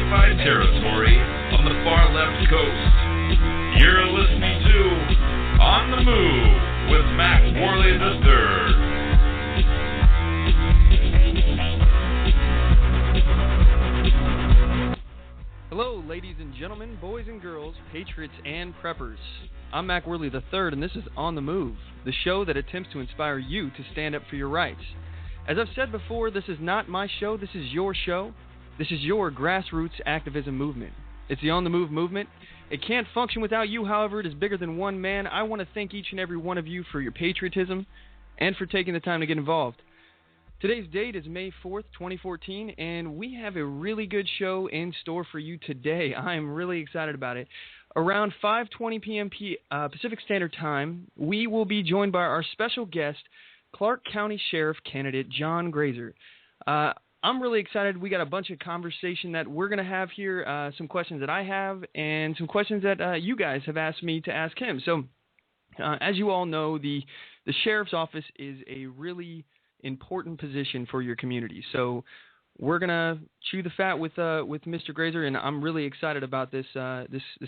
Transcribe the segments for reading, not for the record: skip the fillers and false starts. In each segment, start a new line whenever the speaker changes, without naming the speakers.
occupied territory on the far left coast. You're listening to On the Move with Mack, Worley III.
Hello, ladies and gentlemen, boys and girls, patriots and preppers. I'm Mack Worley III, and this is On the Move, the show that attempts to inspire you to stand up for your rights. As I've said before, this is not my show, this is your show. This is your grassroots activism movement. It's the On the Move movement. It can't function without you, however, it is bigger than one man. I want to thank each and every one of you for your patriotism and for taking the time to get involved. Today's date is May 4th, 2014, and we have a really good show in store for you today. I am really excited about it. Around 5:20 p.m. Pacific Standard Time, we will be joined by our special guest, Clark County Sheriff candidate John Grazer. I'm really excited. We got a bunch of conversation that we're going to have here, some questions that I have, and some questions that you guys have asked me to ask him. So, as you all know, the Sheriff's Office is a really important position for your community. So we're gonna chew the fat with Mr. Grazer, and I'm really excited about this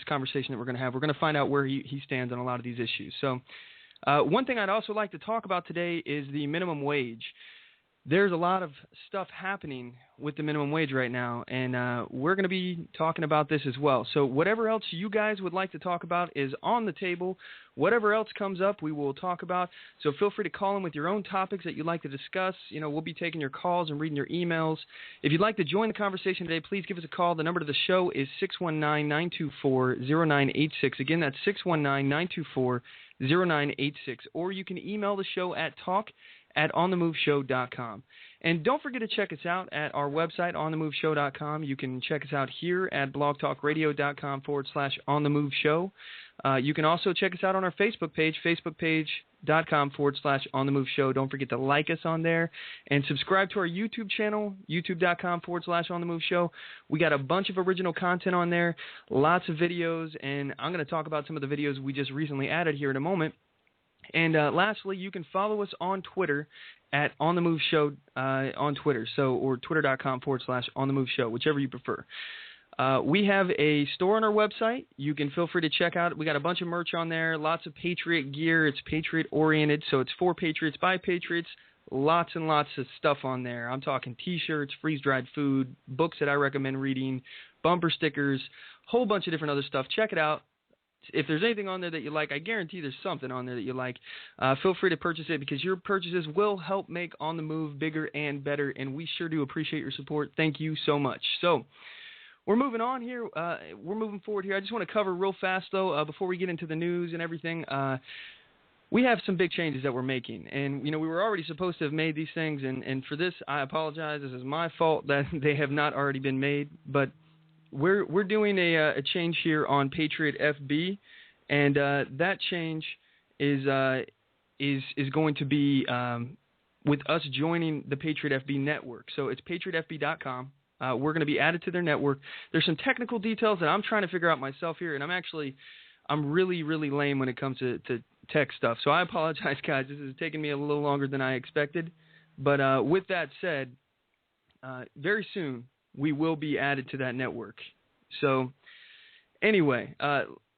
conversation that we're gonna have. We're gonna find out where he stands on a lot of these issues. So one thing I'd also like to talk about today is the minimum wage. There's a lot of stuff happening with the minimum wage right now, and we're going to be talking about this as well. So whatever else you guys would like to talk about is on the table. Whatever else comes up, we will talk about. So feel free to call in with your own topics that you'd like to discuss. You know, we'll be taking your calls and reading your emails. If you'd like to join the conversation today, please give us a call. The number to the show is 619-924-0986. Again, that's 619-924-0986. Or you can email the show at talk@onthemoveshow.com. And don't forget to check us out at our website, onthemoveshow.com. You can check us out here at blogtalkradio.com/onthemoveshow. You can also check us out on our Facebook page, facebook.com/onthemoveshow. Don't forget to like us on there and subscribe to our YouTube channel, youtube.com/onthemoveshow. We got a bunch of original content on there, lots of videos, and I'm going to talk about some of the videos we just recently added here in a moment. And lastly, you can follow us on Twitter at On the Move Show on Twitter, or twitter.com/On the Move Show, whichever you prefer. We have a store on our website. You can feel free to check out. We got a bunch of merch on there, lots of Patriot gear. It's Patriot-oriented, so it's for Patriots by Patriots. Lots and lots of stuff on there. I'm talking T-shirts, freeze-dried food, books that I recommend reading, bumper stickers, whole bunch of different other stuff. Check it out. If there's anything on there that you like, I guarantee there's something on there that you like. Feel free to purchase it because your purchases will help make On the Move bigger and better, and we sure do appreciate your support. Thank you so much. So we're moving on here. We're moving forward here. I just want to cover real fast, though, before we get into the news and everything. We have some big changes that we're making, and we were already supposed to have made these things, and for this, I apologize. This is my fault that they have not already been made, but we're doing a change here on Patriot FB, and that change is going to be with us joining the Patriot FB network. So it's patriotfb.com. We're going to be added to their network. There's some technical details that I'm trying to figure out myself here, and I'm really, really lame when it comes to tech stuff. So I apologize, guys. This is taking me a little longer than I expected. But with that said, very soon we will be added to that network. So anyway,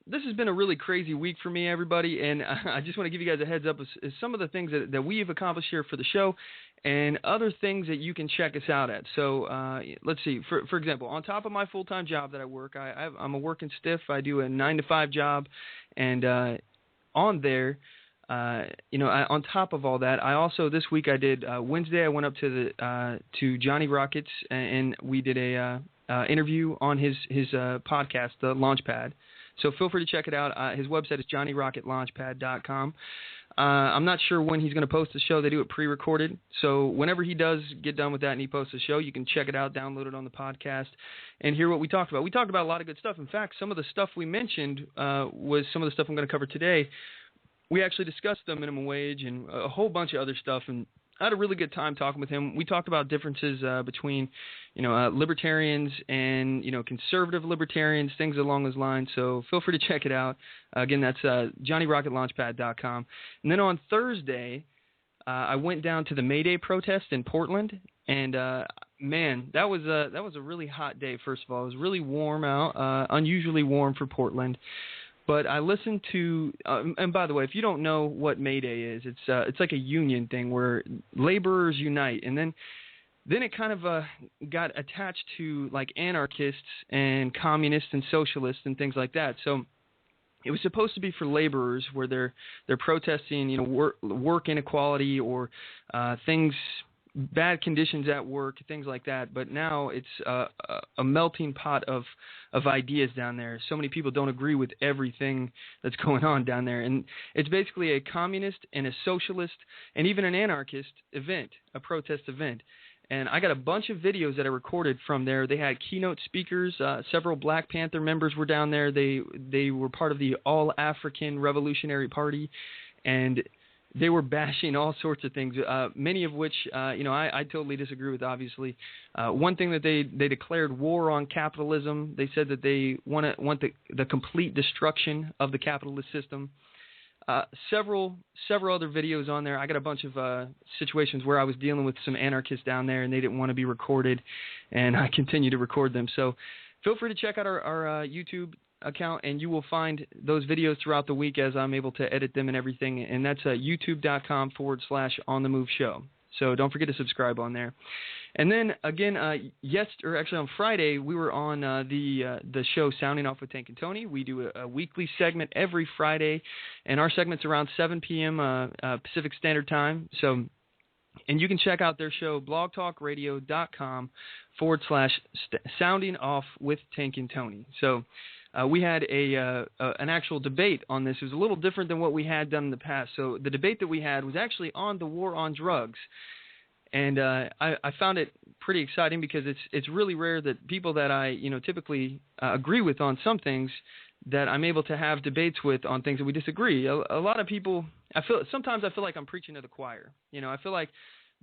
this has been a really crazy week for me, everybody, and I just want to give you guys a heads up as some of the things that we have accomplished here for the show and other things that you can check us out at. So let's see. For example, on top of my full-time job that I work, I'm a working stiff. I do a 9-to-5 job, and on there, on top of all that, I also this week I did Wednesday. I went up to Johnny Rockets and we did a interview on his podcast, the Launchpad. So feel free to check it out. His website is johnnyrocketlaunchpad.com. I'm not sure when he's going to post the show. They do it pre-recorded. So whenever he does get done with that and he posts the show, you can check it out, download it on the podcast, and hear what we talked about. We talked about a lot of good stuff. In fact, some of the stuff we mentioned was some of the stuff I'm going to cover today. We actually discussed the minimum wage and a whole bunch of other stuff, and I had a really good time talking with him. We talked about differences between, libertarians and, conservative libertarians, things along those lines. So feel free to check it out. Again, that's johnnyrocketlaunchpad.com. And then on Thursday, I went down to the May Day protest in Portland, and Man, that was a really hot day. First of all, it was really warm out, unusually warm for Portland. But I listened to, and by the way, if you don't know what May Day is, it's like a union thing where laborers unite, and then it kind of got attached to like anarchists and communists and socialists and things like that. So it was supposed to be for laborers where they're protesting, work inequality or things. Bad conditions at work, things like that. But now it's a melting pot of ideas down there. So many people don't agree with everything that's going on down there. And it's basically a communist and a socialist and even an anarchist event, a protest event. And I got a bunch of videos that I recorded from there. They had keynote speakers. Several Black Panther members were down there. They were part of the All-African Revolutionary Party. And they were bashing all sorts of things, many of which, I totally disagree with, obviously. One thing that they declared war on capitalism. They said that they want the complete destruction of the capitalist system. Several other videos on there. I got a bunch of situations where I was dealing with some anarchists down there, and they didn't want to be recorded, and I continue to record them. So feel free to check out our YouTube account, and you will find those videos throughout the week as I'm able to edit them and everything, and that's youtube.com/on-the-move-show. So don't forget to subscribe on there. And then again, on Friday, we were on the show Sounding Off with Tank and Tony. We do a weekly segment every Friday, and our segment's around 7 p.m. Pacific Standard Time. So, and you can check out their show, blogtalkradio.com/Sounding Off with Tank and Tony. So we had an actual debate on this. It was a little different than what we had done in the past. So the debate that we had was actually on the war on drugs. And I found it pretty exciting because it's really rare that people that I typically agree with on some things that I'm able to have debates with on things that we disagree. A lot of people, sometimes I feel like I'm preaching to the choir. I feel like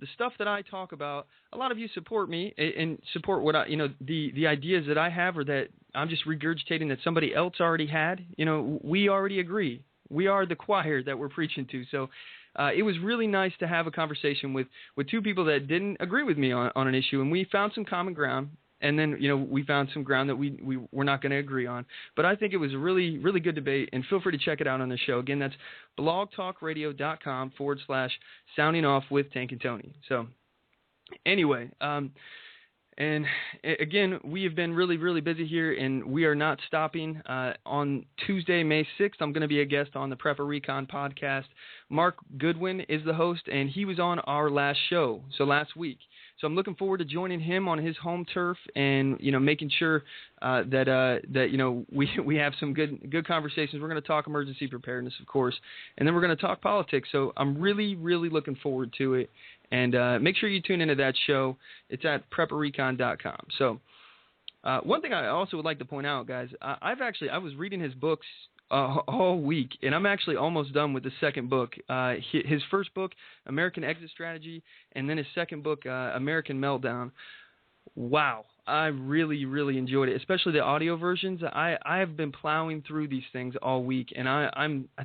the stuff that I talk about, a lot of you support me and support what the ideas that I have, or that I'm just regurgitating that somebody else already had. We already agree. We are the choir that we're preaching to. So it was really nice to have a conversation with two people that didn't agree with me on an issue, and we found some common ground. And then, we found some ground that we were not going to agree on. But I think it was a really, really good debate, and feel free to check it out on the show. Again, that's blogtalkradio.com/Sounding Off with Tank and Tony. So anyway, and again, we have been really, really busy here, and we are not stopping. On Tuesday, May 6th, I'm going to be a guest on the Prepper Recon podcast. Mark Goodwin is the host, and he was on our last show, so last week. So I'm looking forward to joining him on his home turf and, making sure that we have some good conversations. We're going to talk emergency preparedness, of course, and then we're going to talk politics. So I'm really, really looking forward to it. And make sure you tune into that show. It's at prepperrecon.com. So one thing I also would like to point out, guys, I was reading his books all week, and I'm actually almost done with the second book. His first book, American Exit Strategy, and then his second book, American Meltdown. Wow, I really, really enjoyed it, especially the audio versions. I have been plowing through these things all week, and I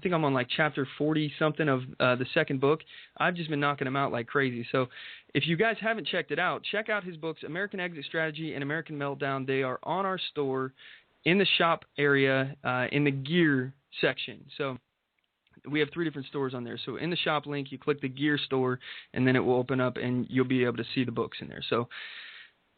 think I'm on like chapter 40-something of the second book. I've just been knocking them out like crazy. So if you guys haven't checked it out, check out his books, American Exit Strategy and American Meltdown. They are on our store in the shop area, in the gear section. So we have 3 different stores on there. So in the shop link, you click the gear store, and then it will open up, and you'll be able to see the books in there. So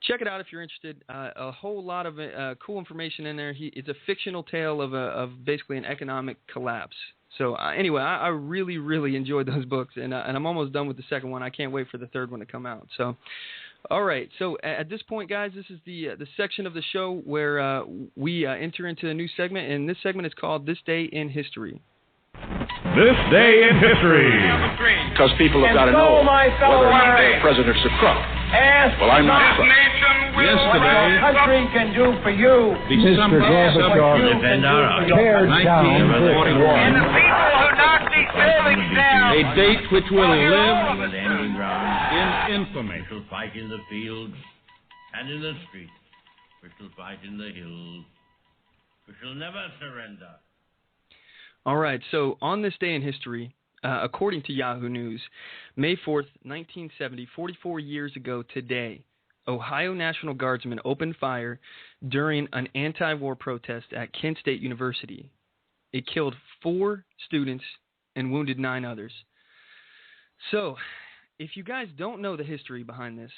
check it out if you're interested. A whole lot of cool information in there. It's a fictional tale of basically an economic collapse. So anyway, I really, really enjoyed those books, and I'm almost done with the second one. I can't wait for the third one to come out. So, all right. So at this point, guys, this is the section of the show where we enter into a new segment, and this segment is called This Day in History.
This Day in History.
Because people have got to know whether or not the president's a crook. Well, I'm not a crook.
Yesterday,
what country can do for you.
Mr. Gorbachev
defend our honor. 1941. And the people who knocked these buildings down.
A date which will live in infamy.
We shall fight in the fields and in the streets. We shall fight in the hills. We shall never surrender.
All right, so on this day in history, according to Yahoo News, May 4th, 1970, 44 years ago today, Ohio National Guardsmen opened fire during an anti-war protest at Kent State University. It killed 4 students and wounded 9 others. So, if you guys don't know the history behind this,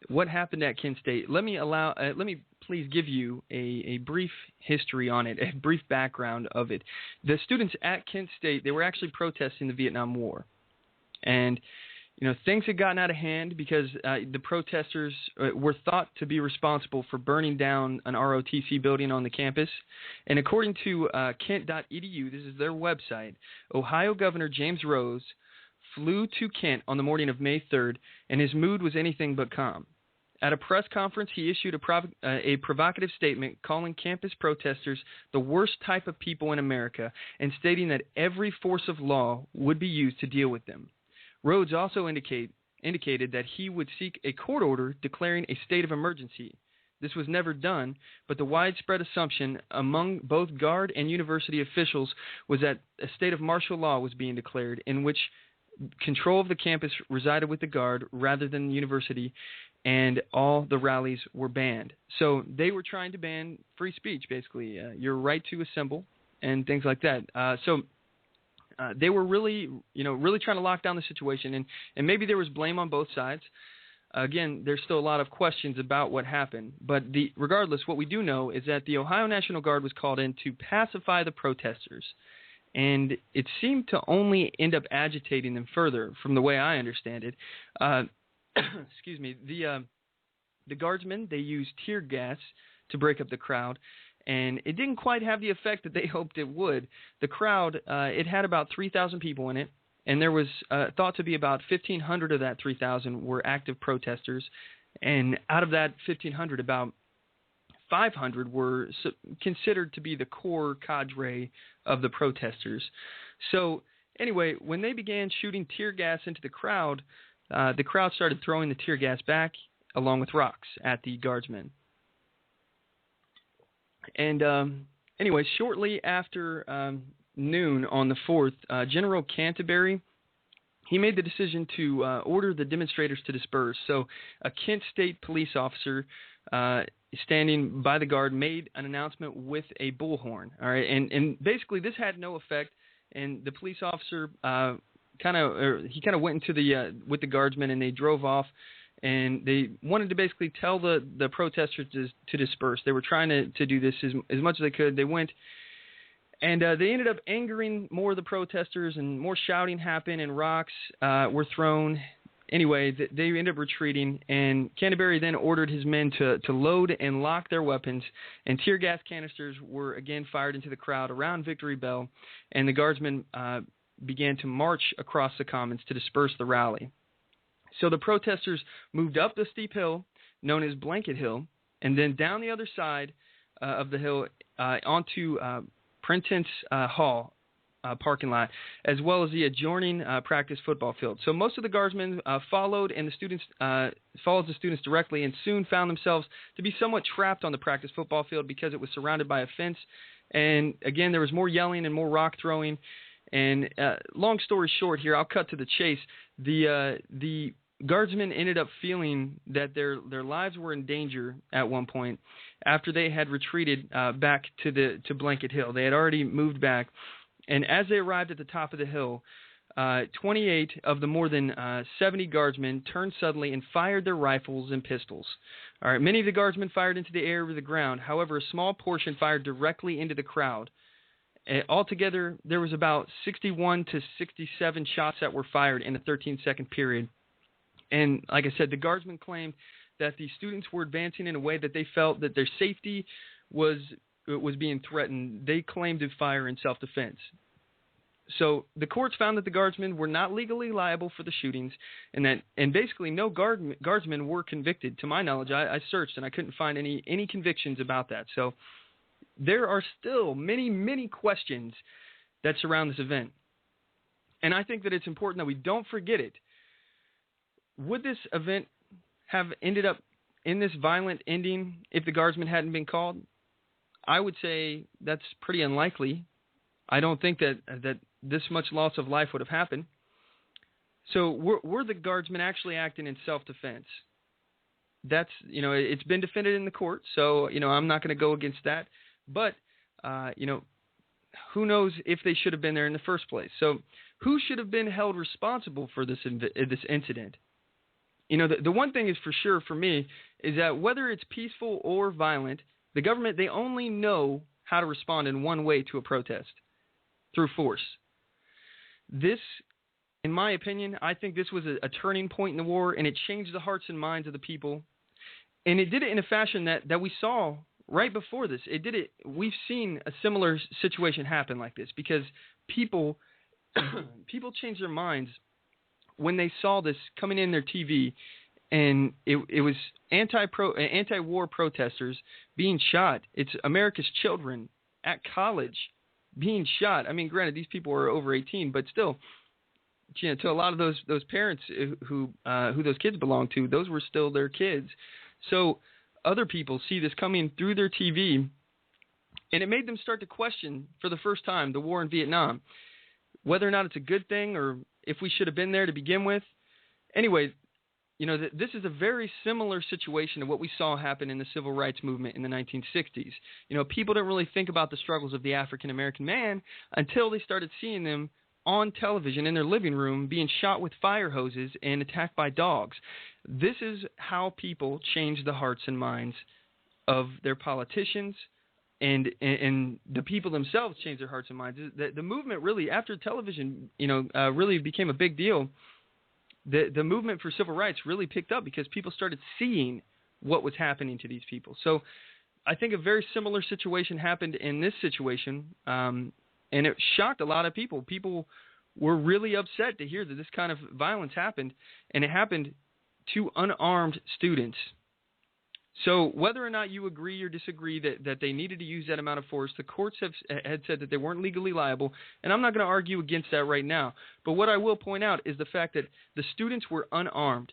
what happened at Kent State, let me please give you a brief history on it, a brief background of it. The students at Kent State, they were actually protesting the Vietnam War. And, things had gotten out of hand because the protesters were thought to be responsible for burning down an ROTC building on the campus. And according to Kent.edu, this is their website, Ohio Governor James Rose flew to Kent on the morning of May 3rd, and his mood was anything but calm. At a press conference, he issued a provocative statement calling campus protesters the worst type of people in America and stating that every force of law would be used to deal with them. Rhodes also indicated that he would seek a court order declaring a state of emergency. This was never done, but the widespread assumption among both Guard and university officials was that a state of martial law was being declared in which control of the campus resided with the Guard rather than the university, and all the rallies were banned. So they were trying to ban free speech, basically, your right to assemble and things like that. They were really trying to lock down the situation, and maybe there was blame on both sides. Again, there's still a lot of questions about what happened, but regardless, what we do know is that the Ohio National Guard was called in to pacify the protesters. And it seemed to only end up agitating them further, from the way I understand it. Excuse me. The guardsmen, they used tear gas to break up the crowd, and it didn't quite have the effect that they hoped it would. The crowd, it had about 3,000 people in it, and there was thought to be about 1,500 of that 3,000 were active protesters, and out of that 1,500, about 500 were considered to be the core cadre of the protesters. So anyway, when they began shooting tear gas into the crowd started throwing the tear gas back along with rocks at the guardsmen. And anyway, shortly after noon on the 4th, General Canterbury, he made the decision to order the demonstrators to disperse. So a Kent State police officer standing by the guard made an announcement with a bullhorn. All right, and basically this had no effect, and the police officer kind of went into with the guardsmen, and they drove off, and they wanted to basically tell the protesters to disperse. They were trying to do this as much as they could. They went, and they ended up angering more of the protesters, and more shouting happened, and rocks were thrown. Anyway, they ended up retreating, and Canterbury then ordered his men to load and lock their weapons, and tear gas canisters were again fired into the crowd around Victory Bell, and the guardsmen began to march across the commons to disperse the rally. So the protesters moved up the steep hill known as Blanket Hill, and then down the other side of the hill onto Prentice Hall parking lot, as well as the adjoining practice football field. So most of the guardsmen followed the students directly, and soon found themselves to be somewhat trapped on the practice football field because it was surrounded by a fence. And again, there was more yelling and more rock throwing. And long story short here, I'll cut to the chase. The guardsmen ended up feeling that their lives were in danger at one point after they had retreated back to Blanket Hill. They had already moved back. And as they arrived at the top of the hill, 28 of the more than 70 guardsmen turned suddenly and fired their rifles and pistols. All right, many of the guardsmen fired into the air over the ground. However, a small portion fired directly into the crowd. Altogether, there was about 61 to 67 shots that were fired in a 13-second period. And like I said, the guardsmen claimed that the students were advancing in a way that they felt that their safety was being threatened. They claimed to fire in self-defense. So the courts found that the guardsmen were not legally liable for the shootings, and basically no guardsmen were convicted. To my knowledge, I searched and I couldn't find any convictions about that. So there are still many, many questions that surround this event. And I think that it's important that we don't forget it. Would this event have ended up in this violent ending if the guardsmen hadn't been called? I would say that's pretty unlikely. I don't think that this much loss of life would have happened. So were the guardsmen actually acting in self-defense? that's, it's been defended in the court, so, I'm not going to go against that. But, who knows if they should have been there in the first place. So who should have been held responsible for this incident? The one thing is for sure for me is that whether it's peaceful or violent, the government, they only know how to respond in one way to a protest, through force. This, in my opinion, I think this was a turning point in the war, and it changed the hearts and minds of the people. And it did it in a fashion that we saw right before this. We've seen a similar situation happen like this, because people changed their minds when they saw this coming in their TV, and it was anti-war protesters being shot. It's America's children at college being shot. I mean, granted, these people are over 18, but still, to a lot of those parents who those kids belong to, those were still their kids. So other people see this coming through their TV, and it made them start to question for the first time the war in Vietnam, whether or not it's a good thing or if we should have been there to begin with. Anyway, this is a very similar situation to what we saw happen in the civil rights movement in the 1960s. People didn't really think about the struggles of the African-American man until they started seeing them on television in their living room being shot with fire hoses and attacked by dogs. This is how people change the hearts and minds of their politicians, and the people themselves change their hearts and minds. The movement really, after television, really became a big deal. The movement for civil rights really picked up because people started seeing what was happening to these people. So I think a very similar situation happened in this situation, and it shocked a lot of people. People were really upset to hear that this kind of violence happened, and it happened to unarmed students. So whether or not you agree or disagree that they needed to use that amount of force, the courts had said that they weren't legally liable, and I'm not going to argue against that right now. But what I will point out is the fact that the students were unarmed.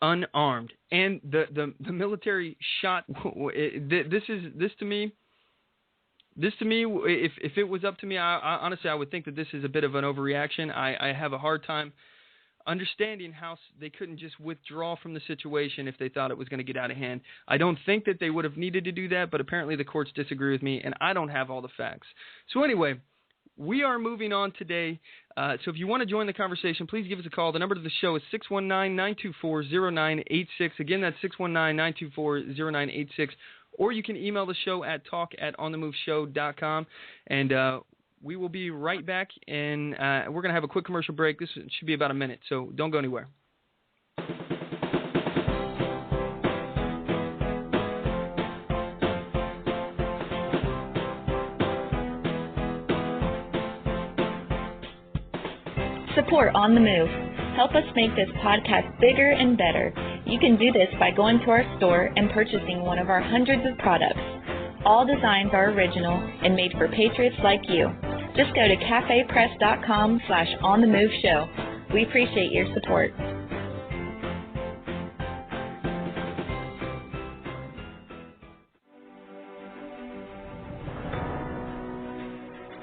Unarmed. And the military shot. This to me, if it was up to me, I honestly, I would think that this is a bit of an overreaction. I have a hard time understanding how they couldn't just withdraw from the situation if they thought it was going to get out of hand. I don't think that they would have needed to do that, but apparently the courts disagree with me, and I don't have all the facts. So anyway, we are moving on today. So if you want to join the conversation, please give us a call. The number to the show is 619-924-0986. Again, that's 619-924-0986. Or you can email the show at talk@onthemoveshow.com. And we will be right back, and we're going to have a quick commercial break. This should be about a minute, so don't go anywhere.
Support On the Move. Help us make this podcast bigger and better. You can do this by going to our store and purchasing one of our hundreds of products. All designs are original and made for patriots like you. Just go to cafepress.com/onthemoveshow. We appreciate your support.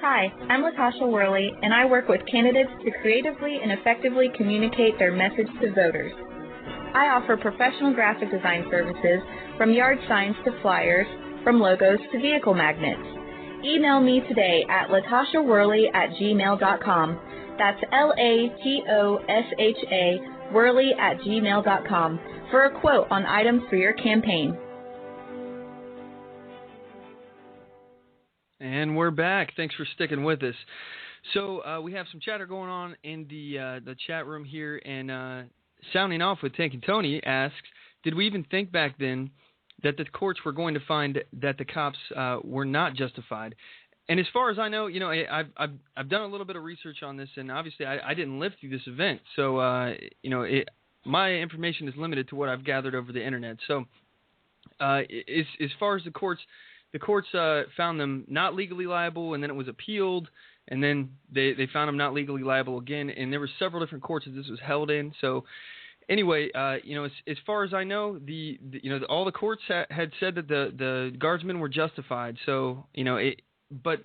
Hi, I'm Latasha Worley, and I work with candidates to creatively and effectively communicate their message to voters. I offer professional graphic design services, from yard signs to flyers, from logos to vehicle magnets. Email me today at latashaworley@gmail.com. That's LATOSHA Worley@gmail.com for a quote on items for your campaign.
And we're back. Thanks for sticking with us. So we have some chatter going on in the chat room here, and sounding off with Tank and Tony asks, did we even think back then that the courts were going to find that the cops were not justified? And as far as I know, I've done a little bit of research on this, and obviously I didn't live through this event, so my information is limited to what I've gathered over the internet. So as far as the courts found them not legally liable, and then it was appealed, and then they found them not legally liable again, and there were several different courts that this was held in. So anyway, as far as I know, all the courts had said that the guardsmen were justified. So but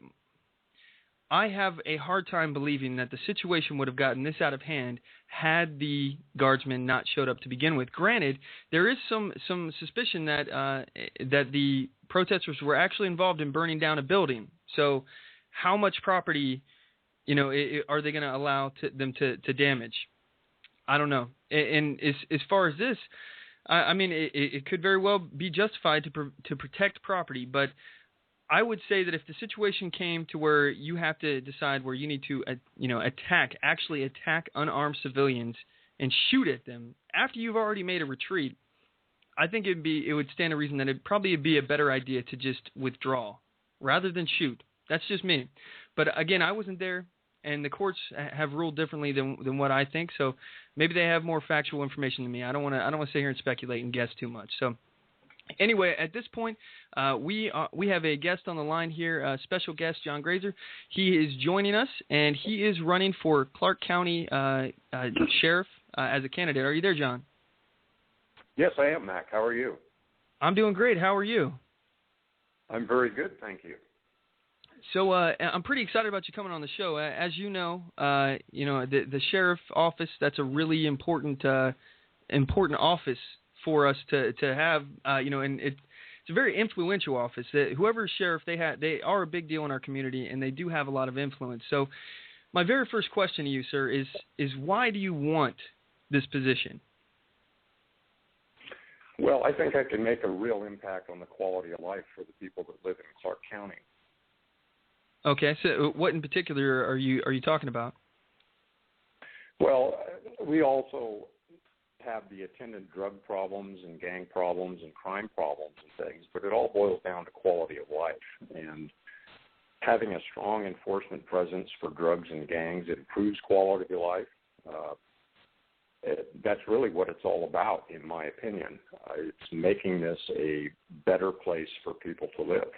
I have a hard time believing that the situation would have gotten this out of hand had the guardsmen not showed up to begin with. Granted, there is some suspicion that that the protesters were actually involved in burning down a building. So, how much property, are they going to allow them to damage? I don't know. And as far as this, I mean, it could very well be justified to protect property, but I would say that if the situation came to where you have to decide where you need to, actually attack unarmed civilians and shoot at them after you've already made a retreat, I think it would stand to reason that it'd probably be a better idea to just withdraw rather than shoot. That's just me. But again, I wasn't there, and the courts have ruled differently than what I think. So maybe they have more factual information than me. I don't want to sit here and speculate and guess too much. So. Anyway, at this point, we have a guest on the line here, a special guest, John Grazer. He is joining us, and he is running for Clark County Sheriff as a candidate. Are you there, John?
Yes, I am, Mack. How are you?
I'm doing great. How are you?
I'm very good, thank you.
So I'm pretty excited about you coming on the show. As you know, the sheriff office, that's a really important office for us to have, and it's a very influential office. Whoever's sheriff they are a big deal in our community, and they do have a lot of influence. So my very first question to you, sir, is why do you want this position?
Well, I think I can make a real impact on the quality of life for the people that live in Clark County.
Okay, so what in particular are you talking about?
Well, we also have the attendant drug problems and gang problems and crime problems and things, but it all boils down to quality of life. And having a strong enforcement presence for drugs and gangs, it improves quality of life. That's really what it's all about, in my opinion. It's making this a better place for people to live.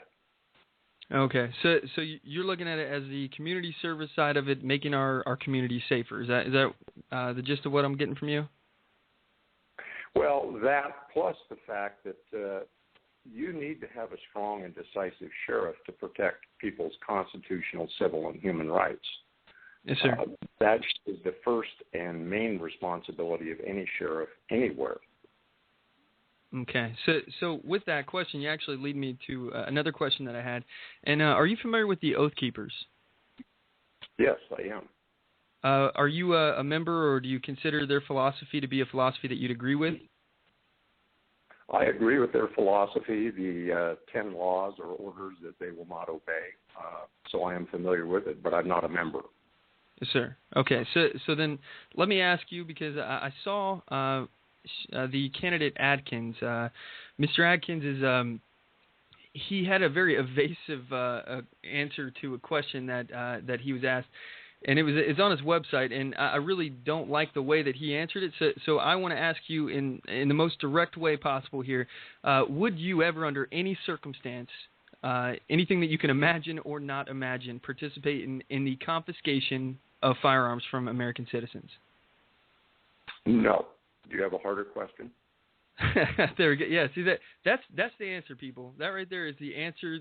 Okay, so you're looking at it as the community service side of it, making our community safer. Is that the gist of what I'm getting from you?
Well, that plus the fact that you need to have a strong and decisive sheriff to protect people's constitutional, civil, and human rights.
Yes, sir.
That is the first and main responsibility of any sheriff anywhere.
Okay, so with that question, you actually lead me to another question that I had. And are you familiar with the Oath Keepers?
Yes, I am.
Are you a member, or do you consider their philosophy to be a philosophy that you'd agree with?
I agree with their philosophy, the 10 laws or orders that they will not obey. So I am familiar with it, but I'm not a member.
Yes, sir. Okay, so then let me ask you, because I saw the candidate Adkins. Mr. Adkins is he had a very evasive answer to a question that he was asked. And it's on his website, and I really don't like the way that he answered it. So I want to ask you in the most direct way possible here, would you ever, under any circumstance, anything that you can imagine or not imagine, participate in the confiscation of firearms from American citizens?
No. Do you have a harder question?
There we go. Yeah, see that's the answer, people. That right there is the answer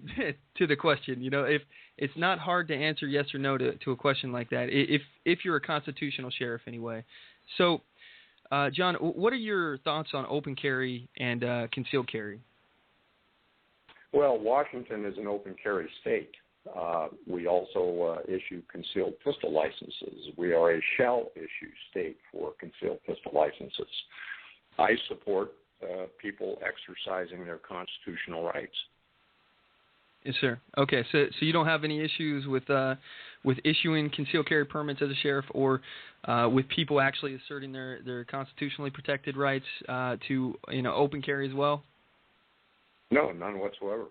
to the question. If it's not hard to answer yes or no to a question like that, if you're a constitutional sheriff anyway. So, John, what are your thoughts on open carry and concealed carry?
Well, Washington is an open carry state. We also issue concealed pistol licenses. We are a shall issue state for concealed pistol licenses. I support people exercising their constitutional rights.
Yes, sir. Okay, so you don't have any issues with issuing concealed carry permits as a sheriff, or with people actually asserting their constitutionally protected rights to open carry as well?
No, none whatsoever.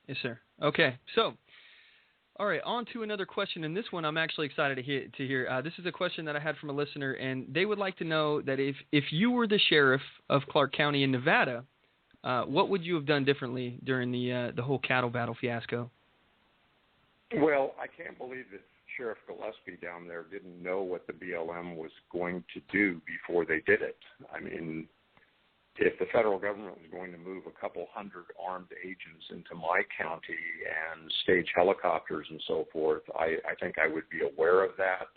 Yes, sir. Okay, so. All right, on to another question, and this one I'm actually excited to hear. This is a question that I had from a listener, and they would like to know that if you were the sheriff of Clark County in Nevada, what would you have done differently during the whole cattle battle fiasco?
Well, I can't believe that Sheriff Gillespie down there didn't know what the BLM was going to do before they did it. I mean, if the federal government was going to move a couple hundred armed agents into my county and stage helicopters and so forth, I think I would be aware of that.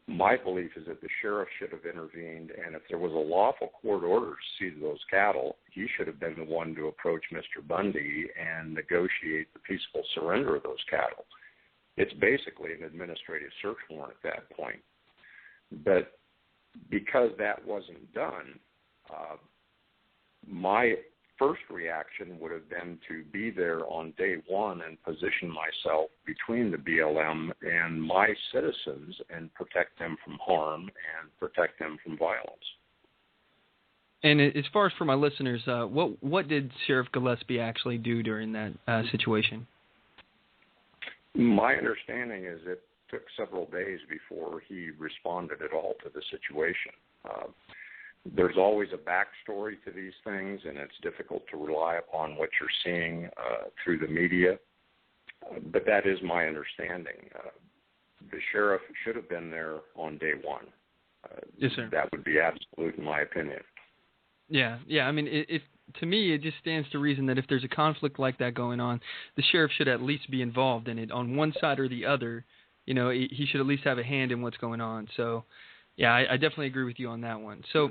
My belief is that the sheriff should have intervened, and if there was a lawful court order to seize those cattle, he should have been the one to approach Mr. Bundy and negotiate the peaceful surrender of those cattle. It's basically an administrative search warrant at that point. But because that wasn't done, my first reaction would have been to be there on day one and position myself between the BLM and my citizens and protect them from harm and protect them from violence.
And as far as for my listeners, what did Sheriff Gillespie actually do during that situation?
My understanding is it took several days before he responded at all to the situation. There's always a backstory to these things, and it's difficult to rely upon what you're seeing through the media. But that is my understanding. The sheriff should have been there on day one.
Yes, sir.
That would be absolute, in my opinion.
Yeah. I mean, to me, it just stands to reason that if there's a conflict like that going on, the sheriff should at least be involved in it on one side or the other. You know, he should at least have a hand in what's going on. So, yeah, I definitely agree with you on that one. So,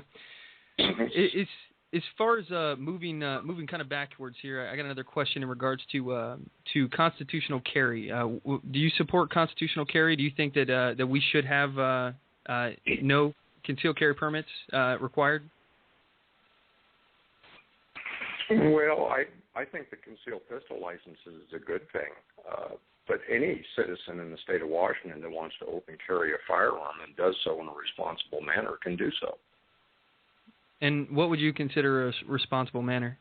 as far as moving kind of backwards here, I got another question in regards to constitutional carry. Do you support constitutional carry? Do you think that we should have no concealed carry permits required?
Well, I think the concealed pistol license is a good thing. But any citizen in the state of Washington that wants to open carry a firearm and does so in a responsible manner can do so.
And what would you consider a responsible manner?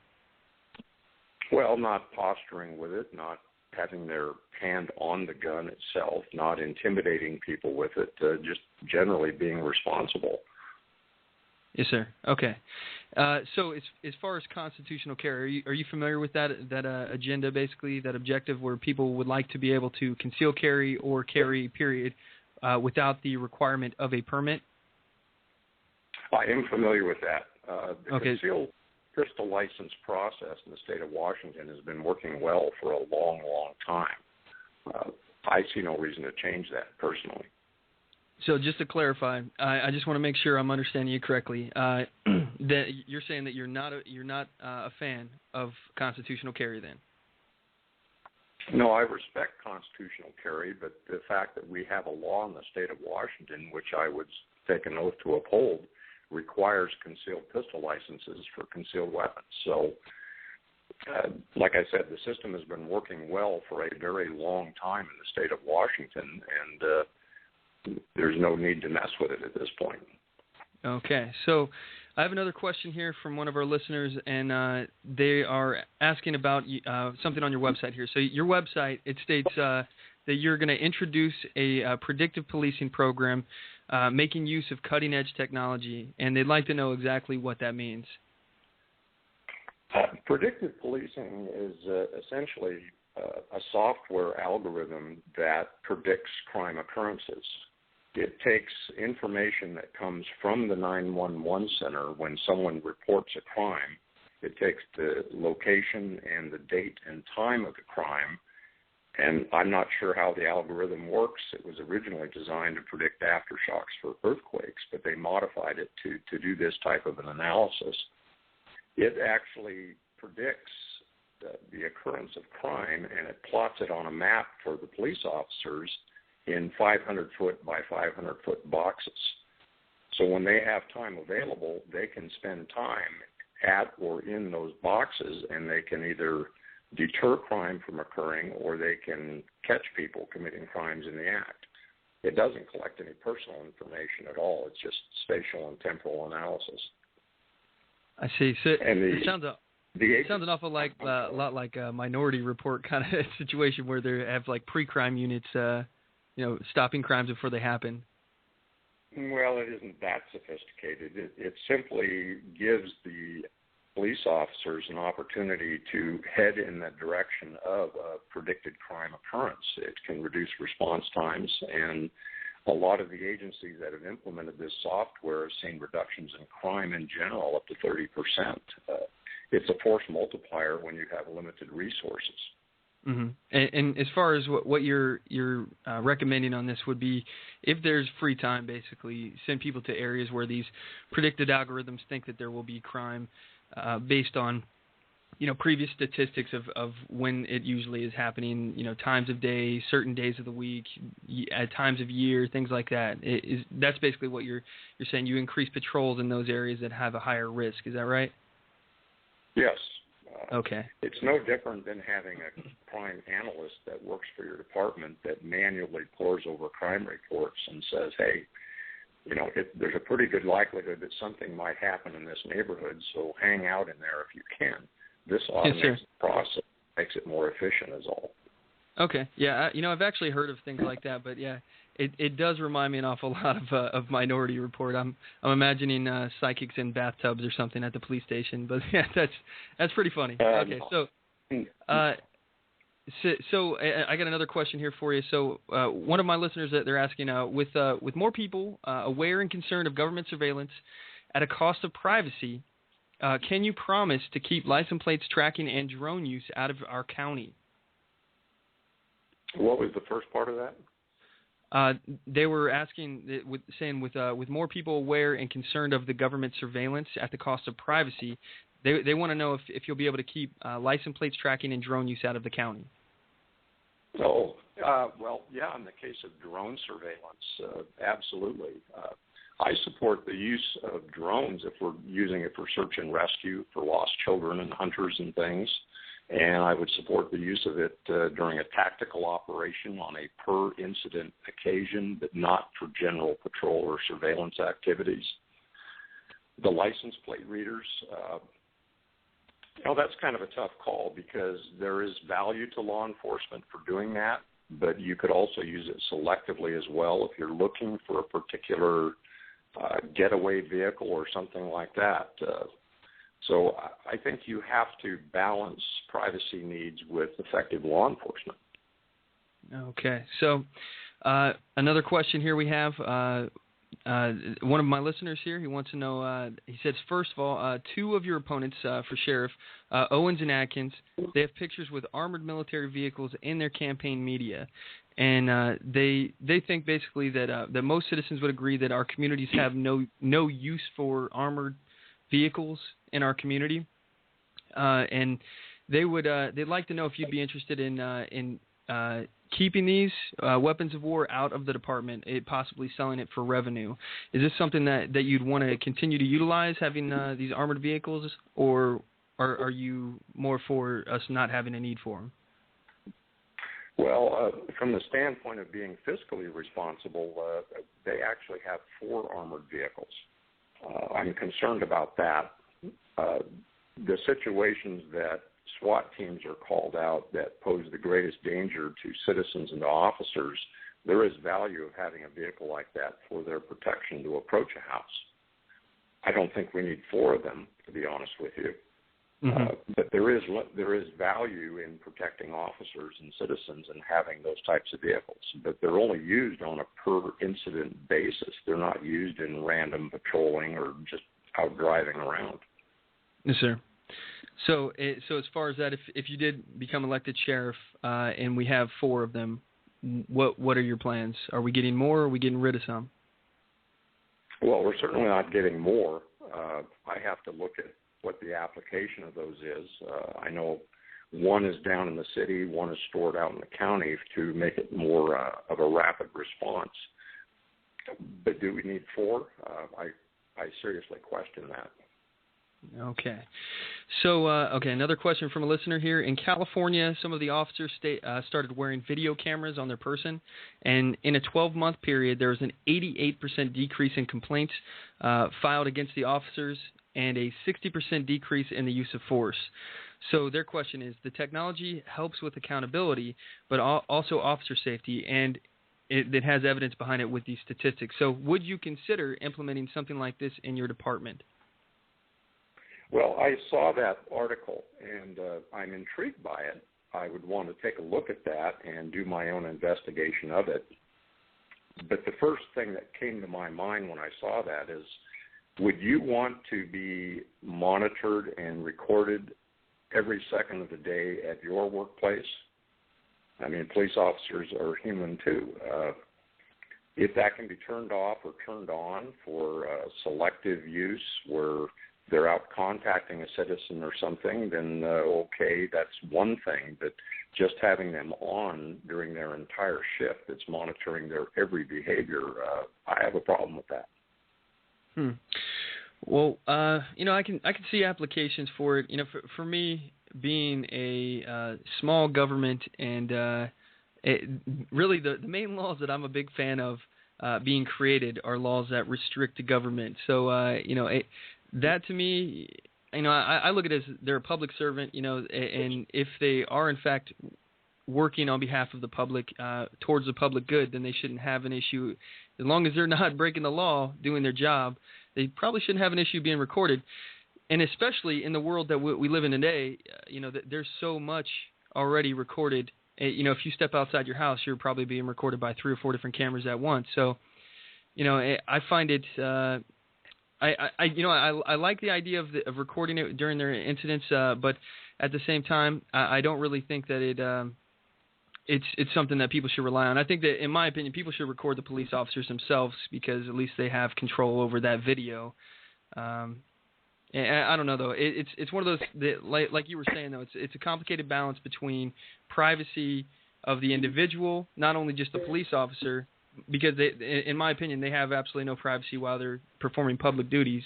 Well, not posturing with it, not having their hand on the gun itself, not intimidating people with it, just generally being responsible.
Yes, sir. Okay. So as far as constitutional carry, are you familiar with that agenda, basically, that objective where people would like to be able to conceal carry or carry, period, without the requirement of a permit?
I am familiar with that. The
okay.
concealed pistol license process in the state of Washington has been working well for a long, long time. I see no reason to change that personally.
So just to clarify, I just want to make sure I'm understanding you correctly. That you're saying that you're not a fan of constitutional carry, then?
No, I respect constitutional carry, but the fact that we have a law in the state of Washington, which I would take an oath to uphold, requires concealed pistol licenses for concealed weapons. So, like I said, the system has been working well for a very long time in the state of Washington, and there's no need to mess with it at this point. Okay.
So I have another question here from one of our listeners, and they are asking about something on your website here. So your website, it states that you're going to introduce a predictive policing program making use of cutting-edge technology, and they'd like to know exactly what that means.
Predictive policing is essentially a software algorithm that predicts crime occurrences. It takes information that comes from the 911 center when someone reports a crime. It takes the location and the date and time of the crime, and I'm not sure how the algorithm works. It was originally designed to predict aftershocks for earthquakes, but they modified it to do this type of an analysis. It actually predicts the occurrence of crime, and it plots it on a map for the police officers in 500-foot by 500-foot boxes. So when they have time available, they can spend time at or in those boxes, and they can either deter crime from occurring or they can catch people committing crimes in the act. It doesn't collect any personal information at all. It's just spatial and temporal analysis.
I see. So it sounds an awful lot like a Minority Report kind of situation where they have like pre-crime units, stopping crimes before they happen.
Well, it isn't that sophisticated. It simply gives the police officers an opportunity to head in that direction of a predicted crime occurrence. It can reduce response times, and a lot of the agencies that have implemented this software have seen reductions in crime in general up to 30%. It's a force multiplier when you have limited resources.
Mm-hmm. And as far as what you're recommending on this would be, if there's free time, basically send people to areas where these predicted algorithms think that there will be crime, based on, previous statistics of when it usually is happening, times of day, certain days of the week, at times of year, things like that. That's basically what you're saying. You increase patrols in those areas that have a higher risk. Is that right?
Yes.
Okay.
It's no different than having a crime analyst that works for your department that manually pores over crime reports and says, hey, there's a pretty good likelihood that something might happen in this neighborhood, so hang out in there if you can. This automates the process, makes it more efficient is all. Okay.
Yeah, I've actually heard of things like that, but yeah, it does remind me an awful lot of Minority Report. I'm imagining psychics in bathtubs or something at the police station, but yeah, that's pretty funny. Okay, so I got another question here for you. So one of my listeners, they're asking, with more people aware and concerned of government surveillance at a cost of privacy, can you promise to keep license plates tracking and drone use out of our county?
What was the first part of that?
They were asking, saying with more people aware and concerned of the government surveillance at the cost of privacy, they want to know if you'll be able to keep license plates tracking and drone use out of the county.
Oh, well, yeah, in the case of drone surveillance, absolutely. I support the use of drones if we're using it for search and rescue for lost children and hunters and things. And I would support the use of it during a tactical operation on a per-incident occasion, but not for general patrol or surveillance activities. The license plate readers, that's kind of a tough call because there is value to law enforcement for doing that, but you could also use it selectively as well if you're looking for a particular getaway vehicle or something like that. So I think you have to balance privacy needs with effective law enforcement.
Okay. So another question here we have. One of my listeners here, he wants to know, he says, first of all, two of your opponents for sheriff, Owens and Atkins, they have pictures with armored military vehicles in their campaign media. And they think basically that most citizens would agree that our communities have no use for armored vehicles in our community, and they'd like to know if you'd be interested in keeping these weapons of war out of the department, possibly selling it for revenue. Is this something that you'd want to continue to utilize, having these armored vehicles, or are you more for us not having a need for them?
Well, from the standpoint of being fiscally responsible, they actually have 4 armored vehicles. I'm concerned about that. The situations that SWAT teams are called out that pose the greatest danger to citizens and to officers, there is value of having a vehicle like that for their protection to approach a house. I don't think we need 4 of them, to be honest with you. Mm-hmm. But there is value in protecting officers and citizens and having those types of vehicles. But they're only used on a per-incident basis. They're not used in random patrolling or just out driving around.
Yes, sir. So as far as that, if you did become elected sheriff and we have 4 of them, what are your plans? Are we getting more or are we getting rid of some?
Well, we're certainly not getting more. I have to look at what the application of those is. I know one is down in the city, one is stored out in the county to make it more of a rapid response. But do we need 4? I seriously question that.
Okay. So, another question from a listener here. In California, some of the officers started wearing video cameras on their person, and in a 12-month period, there was an 88% decrease in complaints filed against the officers and a 60% decrease in the use of force. So their question is, the technology helps with accountability, but also officer safety, and it has evidence behind it with these statistics. So would you consider implementing something like this in your department?
Well, I saw that article, and I'm intrigued by it. I would want to take a look at that and do my own investigation of it. But the first thing that came to my mind when I saw that is, would you want to be monitored and recorded every second of the day at your workplace? I mean, police officers are human too. If that can be turned off or turned on for selective use where they're out contacting a citizen or something, then okay, that's one thing. But just having them on during their entire shift that's monitoring their every behavior, I have a problem with that.
Well, I can see applications for it. For me, being a small government, and really the main laws that I'm a big fan of being created are laws that restrict the government. So that to me, I look at it as they're a public servant, and if they are in fact working on behalf of the public towards the public good, then they shouldn't have an issue. As long as they're not breaking the law, doing their job, they probably shouldn't have an issue being recorded. And especially in the world that we live in today, there's so much already recorded. If you step outside your house, you're probably being recorded by 3 or 4 different cameras at once. So, I find it. I like the idea of recording it during their incidents, but at the same time, I don't really think that it's something that people should rely on. I think that, in my opinion, people should record the police officers themselves because at least they have control over that video. And I don't know though. It's one of those that, like you were saying though. It's a complicated balance between privacy of the individual, not only just the police officer, because in my opinion, they have absolutely no privacy while they're performing public duties.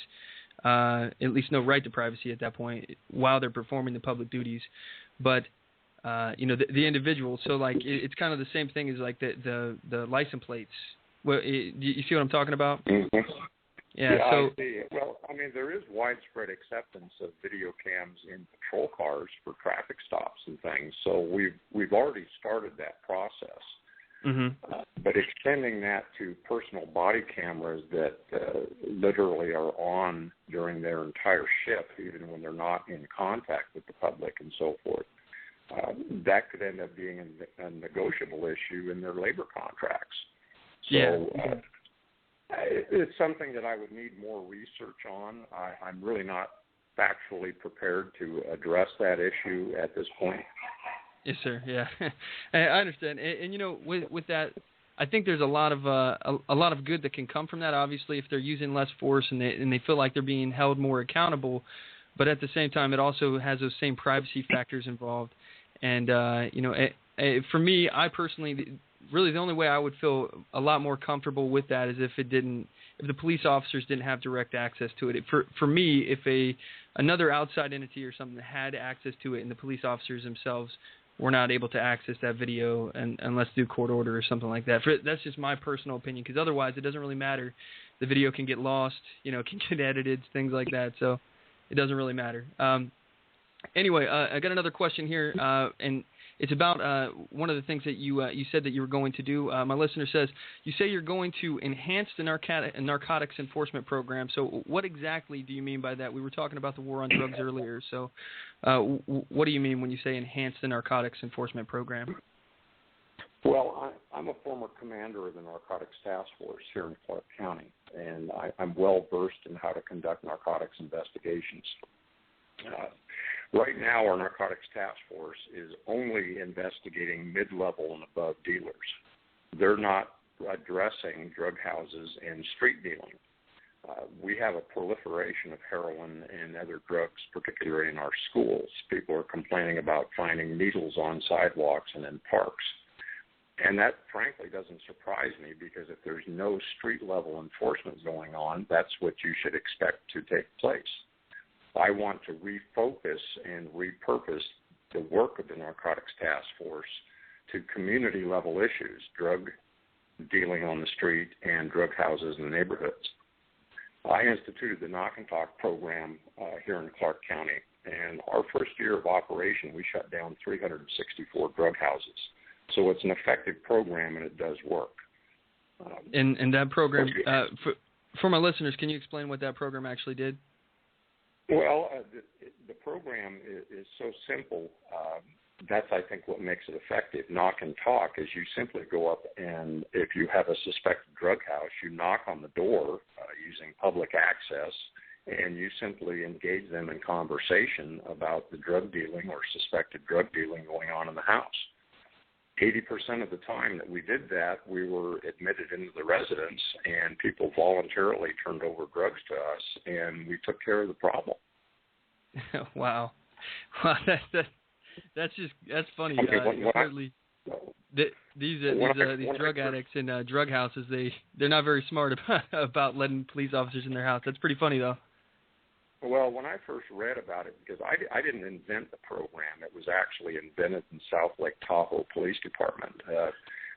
At least no right to privacy at that point while they're performing the public duties. But the individual. So like it's kind of the same thing as like the license plates. Well, you see what I'm talking about?
Mm-hmm.
Yeah, so
I see. Well, I mean, there is widespread acceptance of video cams in patrol cars for traffic stops and things. So we've already started that process.
Mm-hmm.
But extending that to personal body cameras that literally are on during their entire shift, even when they're not in contact with the public and so forth, that could end up being a negotiable issue in their labor contracts. So it's something that I would need more research on. I'm really not factually prepared to address that issue at this point.
Yes, sir. Yeah, I understand. And with that, I think there's a lot of good that can come from that. Obviously, if they're using less force and they feel like they're being held more accountable, but at the same time, it also has those same privacy factors involved. And for me, I personally, really the only way I would feel a lot more comfortable with that is if the police officers didn't have direct access to it. For me, if another outside entity or something had access to it and the police officers themselves were not able to access that video unless through court order or something like that. That's just my personal opinion, because otherwise it doesn't really matter. The video can get lost, can get edited, things like that. So it doesn't really matter. Anyway, I got another question here, and it's about one of the things that you said that you were going to do. My listener says, you say you're going to enhance the narcotics enforcement program. So what exactly do you mean by that? We were talking about the war on drugs earlier. So what do you mean when you say enhance the narcotics enforcement program?
Well, I'm a former commander of the Narcotics Task Force here in Clark County, and I'm well-versed in how to conduct narcotics investigations. Right now, our Narcotics Task Force is only investigating mid-level and above dealers. They're not addressing drug houses and street dealing. We have a proliferation of heroin and other drugs, particularly in our schools. People are complaining about finding needles on sidewalks and in parks. And that, frankly, doesn't surprise me, because if there's no street-level enforcement going on, that's what you should expect to take place. I want to refocus and repurpose the work of the Narcotics Task Force to community-level issues, drug dealing on the street and drug houses in the neighborhoods. I instituted the Knock and Talk program here in Clark County, and our first year of operation, we shut down 364 drug houses. So it's an effective program, and it does work.
And that program, for my listeners, can you explain what that program actually did?
Well, the program is so simple. that's, I think, what makes it effective. Knock and talk is you simply go up and if you have a suspected drug house, you knock on the door using public access, and you simply engage them in conversation about the drug dealing or suspected drug dealing going on in the house. 80% of the time that we did that, we were admitted into the residence, and people voluntarily turned over drugs to us, and we took care of the problem.
Wow. Well, that's funny. These drug addicts in drug houses, they're not very smart about letting police officers in their house. That's pretty funny, though.
Well, when I first read about it, because I didn't invent the program, it was actually invented in South Lake Tahoe Police Department.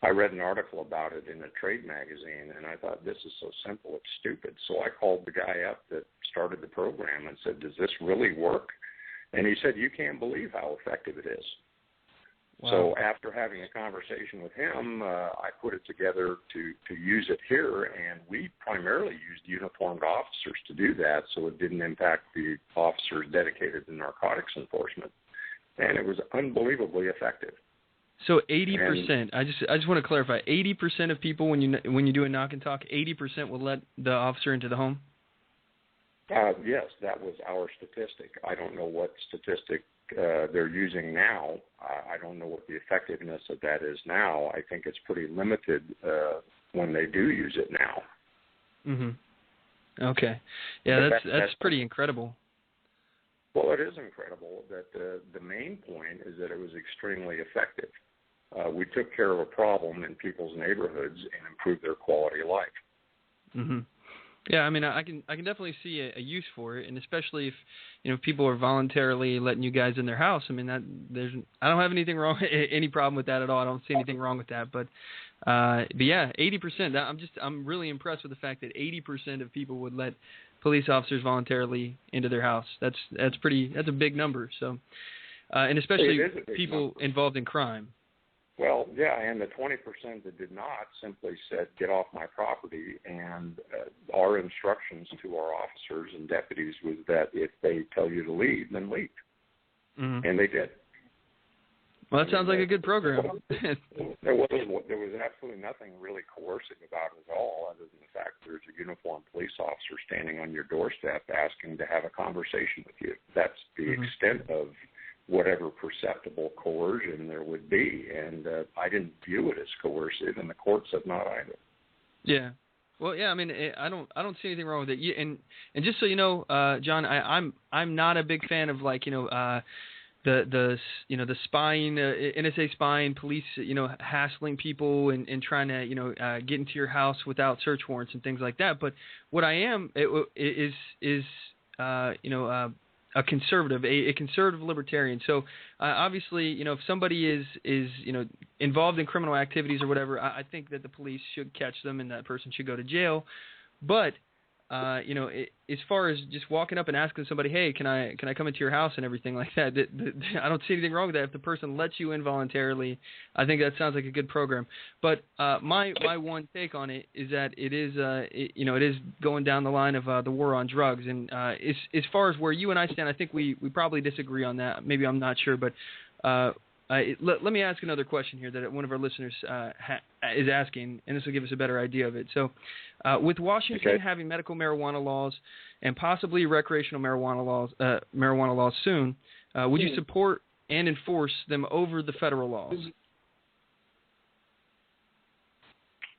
I read an article about it in a trade magazine, and I thought, this is so simple, it's stupid. So I called the guy up that started the program and said, does this really work? And he said, you can't believe how effective it is. Wow. So after having a conversation with him, I put it together to use it here, and we primarily used uniformed officers to do that, so it didn't impact the officers dedicated to narcotics enforcement. And it was unbelievably effective.
So 80%. I just want to clarify. 80% of people, when you do a knock and talk, 80% will let the officer into the home.
Yes, that was our statistic. I don't know what statistic they're using now. I don't know what the effectiveness of that is now. I think it's pretty limited when they do use it now.
Mm-hmm. Okay. Yeah, that's pretty incredible.
Well, it is incredible that the main point is that it was extremely effective. We took care of a problem in people's neighborhoods and improved their quality of life.
Mm-hmm. Yeah, I mean, I can definitely see a use for it, and especially if people are voluntarily letting you guys in their house. I mean, I don't have anything wrong, any problem with that at all. I don't see anything wrong with that. But yeah, 80%. I'm really impressed with the fact that 80% of people would let police officers voluntarily into their house. That's a big number. So, and especially people involved in crime.
Well, yeah, and the 20% that did not simply said, get off my property, and our instructions to our officers and deputies was that if they tell you to leave, then leave. Mm-hmm. And they did.
Well, that sounds like a good program.
There was absolutely nothing really coercive about it at all, other than the fact there's a uniformed police officer standing on your doorstep asking to have a conversation with you. That's the mm-hmm. extent of whatever perceptible coercion there would be, and I didn't view it as coercive, and the courts have not either. Yeah,
well, yeah, I mean, I don't see anything wrong with it. And just so you know, John, I'm not a big fan of the spying, NSA spying, police, hassling people and trying to get into your house without search warrants and things like that. But what I am is a conservative, a conservative libertarian. So obviously, if somebody is involved in criminal activities or whatever, I think that the police should catch them and that person should go to jail. But as far as just walking up and asking somebody, hey, can I come into your house and everything like that, I don't see anything wrong with that. If the person lets you in voluntarily, I think that sounds like a good program. But my one take on it is that it is going down the line of the war on drugs. And as far as where you and I stand, I think we probably disagree on that. Maybe I'm not sure, but let me ask another question here that one of our listeners is asking, and this will give us a better idea of it. So, with Washington having medical marijuana laws and possibly recreational marijuana laws soon, would you support and enforce them over the federal laws?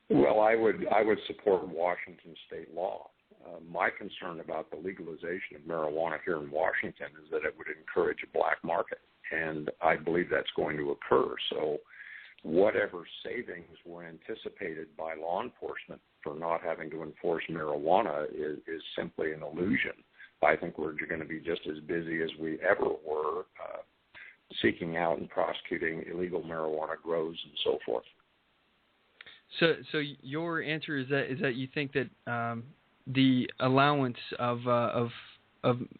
Well, I would support Washington state law. My concern about the legalization of marijuana here in Washington is that it would encourage a black market. And I believe that's going to occur. So whatever savings were anticipated by law enforcement for not having to enforce marijuana is simply an illusion. I think we're going to be just as busy as we ever were seeking out and prosecuting illegal marijuana grows and so forth.
So your answer is that you think that the allowance of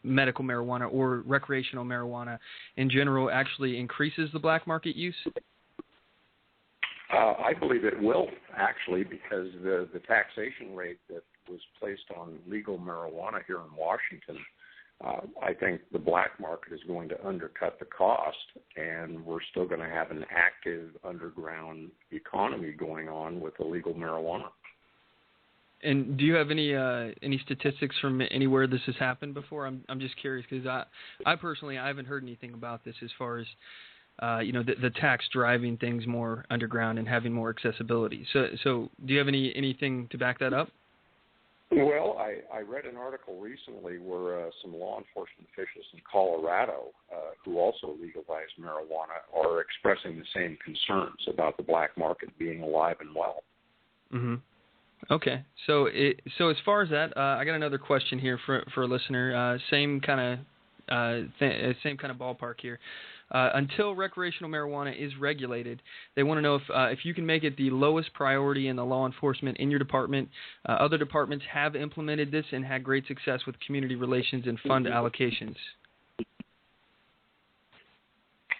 medical marijuana or recreational marijuana in general actually increases the black market use?
I believe it will, actually, because the taxation rate that was placed on legal marijuana here in Washington I think the black market is going to undercut the cost, and we're still going to have an active underground economy going on with illegal marijuana.
And do you have any statistics from anywhere this has happened before? I'm just curious because I personally haven't heard anything about this as far as the tax driving things more underground and having more accessibility. So do you have anything to back that up?
Well, I read an article recently where some law enforcement officials in Colorado who also legalized marijuana are expressing the same concerns about the black market being alive and well.
Mm-hmm. Okay. So as far as that, I got another question here for a listener. Same kind of ballpark here. Until recreational marijuana is regulated, they want to know if you can make it the lowest priority in the law enforcement in your department. Other departments have implemented this and had great success with community relations and fund allocations.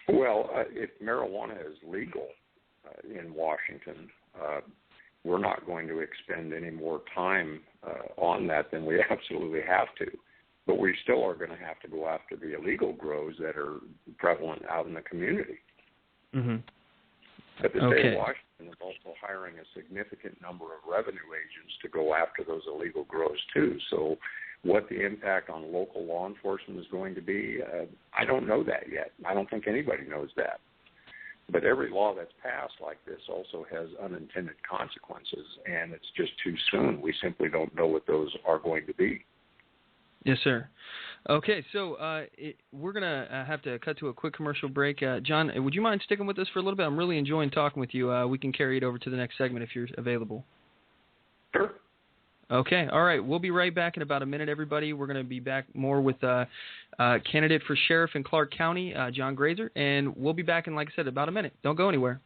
Well, if marijuana is legal in Washington, we're not going to expend any more time on that than we absolutely have to. But we still are going to have to go after the illegal grows that are prevalent out in the community.
Mm-hmm.
But the state of Washington is also hiring a significant number of revenue agents to go after those illegal grows too. So what the impact on local law enforcement is going to be, I don't know that yet. I don't think anybody knows that. But every law that's passed like this also has unintended consequences, and it's just too soon. We simply don't know what those are going to be.
Yes, sir. Okay, so we're going to have to cut to a quick commercial break. John, would you mind sticking with us for a little bit? I'm really enjoying talking with you. We can carry it over to the next segment if you're available.
Sure.
Okay, all right. We'll be right back in about a minute, everybody. We're going to be back more with candidate for sheriff in Clark County, John Grazer, and we'll be back in, like I said, about a minute. Don't go anywhere.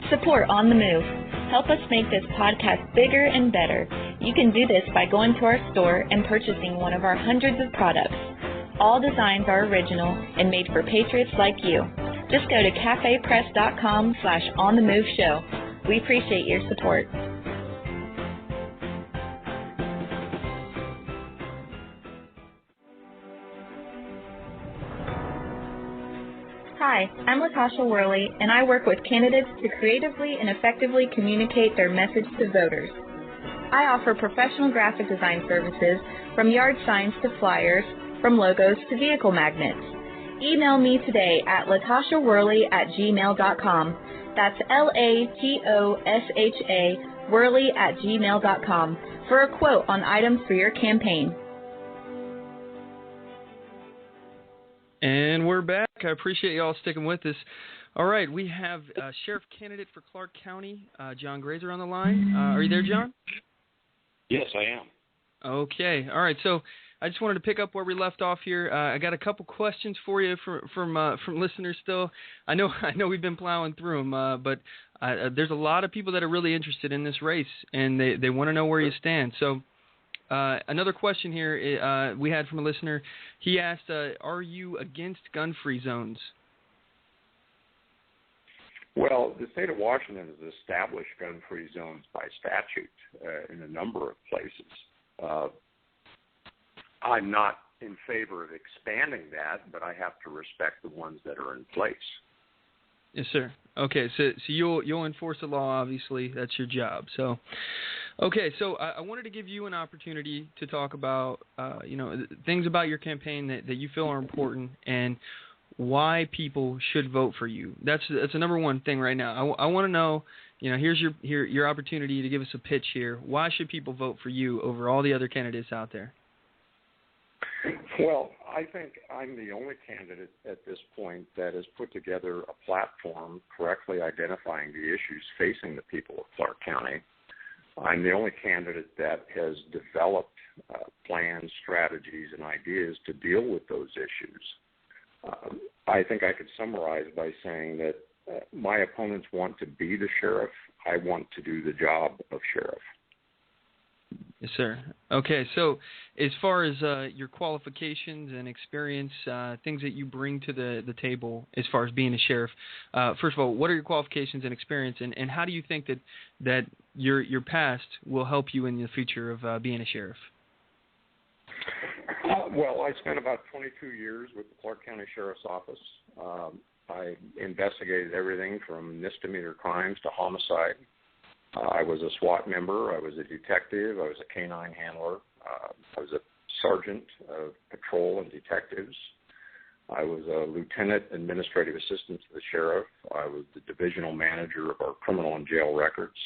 Support On the Move. Help us make this podcast bigger and better. You can do this by going to our store and purchasing one of our hundreds of products. All designs are original and made for patriots like you. Just go to cafepress.com/onthemoveshow. We appreciate your support. Hi, I'm Latasha Worley, and I work with candidates to creatively and effectively communicate their message to voters. I offer professional graphic design services from yard signs to flyers, from logos to vehicle magnets. Email me today at latashaworley@gmail.com. That's LATOSHA Worley@gmail.com for a quote on items for your campaign.
And we're back. I appreciate you all sticking with us. All right, we have sheriff candidate for Clark County, John Grazer, on the line. Are you there, John?
Yes, I am.
Okay. All right. So I just wanted to pick up where we left off here. I got a couple questions for you from listeners still. I know we've been plowing through them, but there's a lot of people that are really interested in this race, and they want to know where you stand. So another question here we had from a listener. He asked, are you against gun-free zones?
Well, the state of Washington has established gun-free zones by statute in a number of places. I'm not in favor of expanding that, but I have to respect the ones that are in place.
Yes, sir. Okay, so you'll enforce the law, obviously. That's your job. So, okay, so I wanted to give you an opportunity to talk about, things about your campaign that you feel are important and why people should vote for you. That's the number one thing right now. I want to know, here's your opportunity to give us a pitch here. Why should people vote for you over all the other candidates out there?
Well, I think I'm the only candidate at this point that has put together a platform correctly identifying the issues facing the people of Clark County. I'm the only candidate that has developed plans, strategies, and ideas to deal with those issues. I think I could summarize by saying that my opponents want to be the sheriff. I want to do the job of sheriff.
Yes, sir. Okay, so as far as your qualifications and experience, things that you bring to the table as far as being a sheriff, first of all, what are your qualifications and experience, and how do you think that your past will help you in the future of being a sheriff?
Well, I spent about 22 years with the Clark County Sheriff's Office. I investigated everything from misdemeanor crimes to homicide. I was a SWAT member. I was a detective. I was a canine handler. I was a sergeant of patrol and detectives. I was a lieutenant administrative assistant to the sheriff. I was the divisional manager of our criminal and jail records.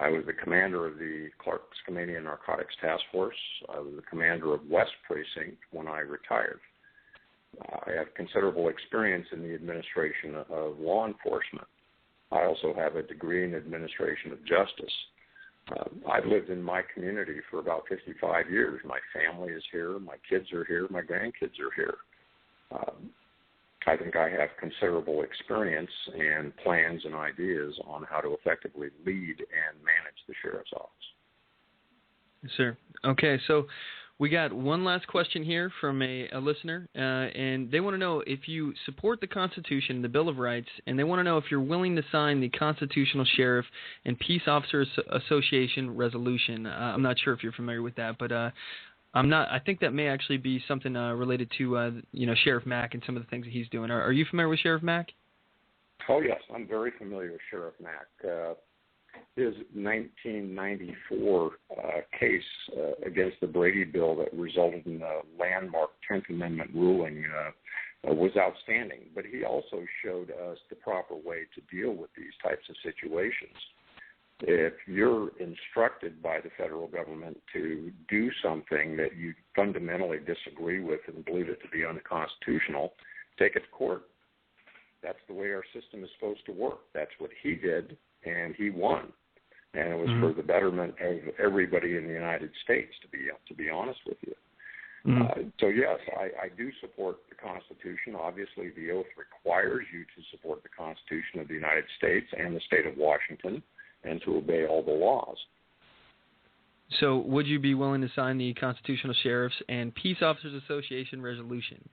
I was the commander of the Clark County Narcotics Task Force. I was the commander of West Precinct when I retired. I have considerable experience in the administration of law enforcement. I also have a degree in administration of justice. I've lived in my community for about 55 years. My family is here. My kids are here. My grandkids are here. I think I have considerable experience and plans and ideas on how to effectively lead and manage the sheriff's office.
Yes, sir. Okay, so we got one last question here from a listener, and they want to know if you support the Constitution, the Bill of Rights, and they want to know if you're willing to sign the Constitutional Sheriff and Peace Officers Association resolution. I'm not sure if you're familiar with that, but I'm not. I think that may actually be something related to Sheriff Mack and some of the things that he's doing. Are you familiar with Sheriff Mack?
Oh yes, I'm very familiar with Sheriff Mack. His 1994 case against the Brady bill that resulted in the landmark 10th Amendment ruling was outstanding. But he also showed us the proper way to deal with these types of situations. If you're instructed by the federal government to do something that you fundamentally disagree with and believe it to be unconstitutional, take it to court. That's the way our system is supposed to work. That's what he did, and he won. And it was for the betterment of everybody in the United States, to be honest with you. So, yes, I do support the Constitution. Obviously, the oath requires you to support the Constitution of the United States and the state of Washington and to obey all the laws.
So would you be willing to sign the Constitutional Sheriffs and Peace Officers Association resolution?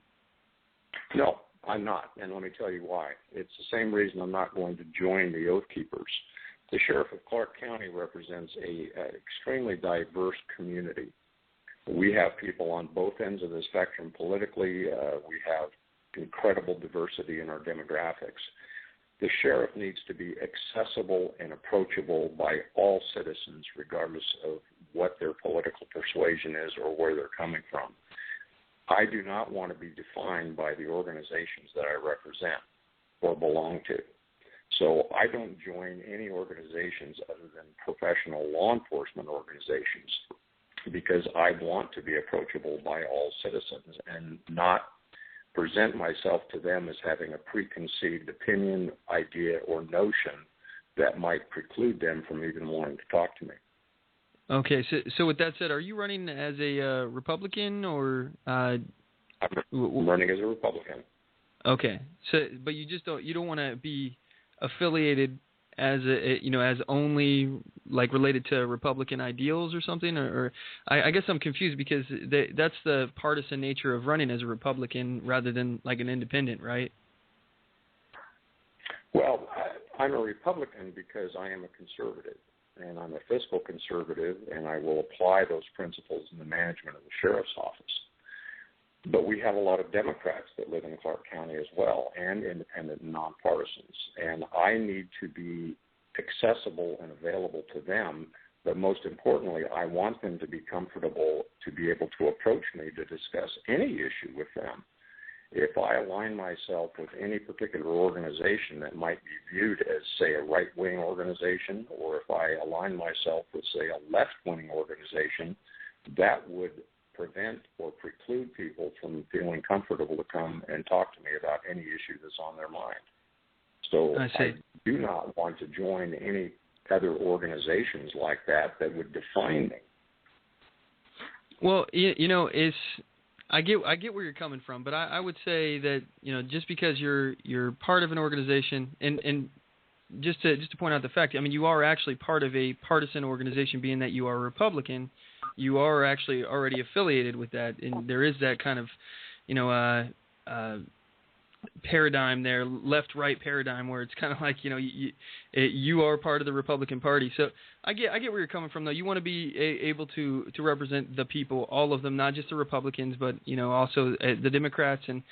No, I'm not, and let me tell you why. It's the same reason I'm not going to join the Oath Keepers. The Sheriff of Clark County represents an extremely diverse community. We have people on both ends of the spectrum politically. We have incredible diversity in our demographics. The sheriff needs to be accessible and approachable by all citizens, regardless of what their political persuasion is or where they're coming from. I do not want to be defined by the organizations that I represent or belong to. So I don't join any organizations other than professional law enforcement organizations because I want to be approachable by all citizens and not present myself to them as having a preconceived opinion, idea, or notion that might preclude them from even wanting to talk to me.
Okay, so with that said, are you running as a Republican or?
I'm running as a Republican.
Okay, so but you don't want to be affiliated as as only like related to Republican ideals or something, or I guess I'm confused because that's the partisan nature of running as a Republican rather than like an independent, right?
Well, I'm a Republican because I am a conservative, and I'm a fiscal conservative, and I will apply those principles in the management of the sheriff's office. But we have a lot of Democrats that live in Clark County as well, and independent and nonpartisans. And I need to be accessible and available to them. But most importantly, I want them to be comfortable to be able to approach me to discuss any issue with them. If I align myself with any particular organization that might be viewed as, say, a right-wing organization, or if I align myself with, say, a left-wing organization, that would prevent or preclude people from feeling comfortable to come and talk to me about any issue that's on their mind. So I do not want to join any other organizations like that would define me.
Well, I get where you're coming from, but I would say that just because you're part of an organization, and just to point out the fact, I mean, you are actually part of a partisan organization, being that you are a Republican. you are actually already affiliated with that, and there is that kind of, paradigm there, left-right paradigm, where it's kind of like, you are part of the Republican Party. So I get where you're coming from, though. You want to be able to represent the people, all of them, not just the Republicans, but also the Democrats and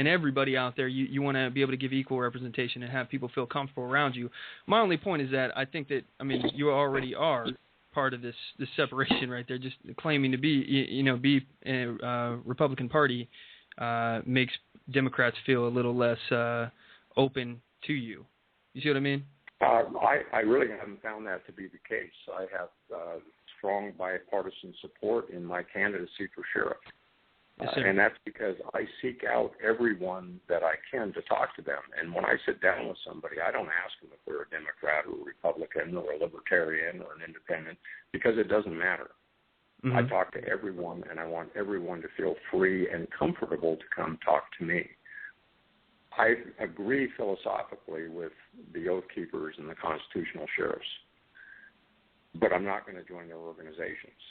everybody out there. You want to be able to give equal representation and have people feel comfortable around you. My only point is that I think that you already are part of this separation right there. Just claiming to be a Republican Party makes Democrats feel a little less open to you. You see what I mean?
I really haven't found that to be the case. I have strong bipartisan support in my candidacy for sheriff.
Yes,
and that's because I seek out everyone that I can to talk to them. And when I sit down with somebody, I don't ask them if they're a Democrat or a Republican or a Libertarian or an independent, because it doesn't matter. Mm-hmm. I talk to everyone, and I want everyone to feel free and comfortable to come talk to me. I agree philosophically with the Oath Keepers and the constitutional sheriffs, but I'm not going to join their organizations.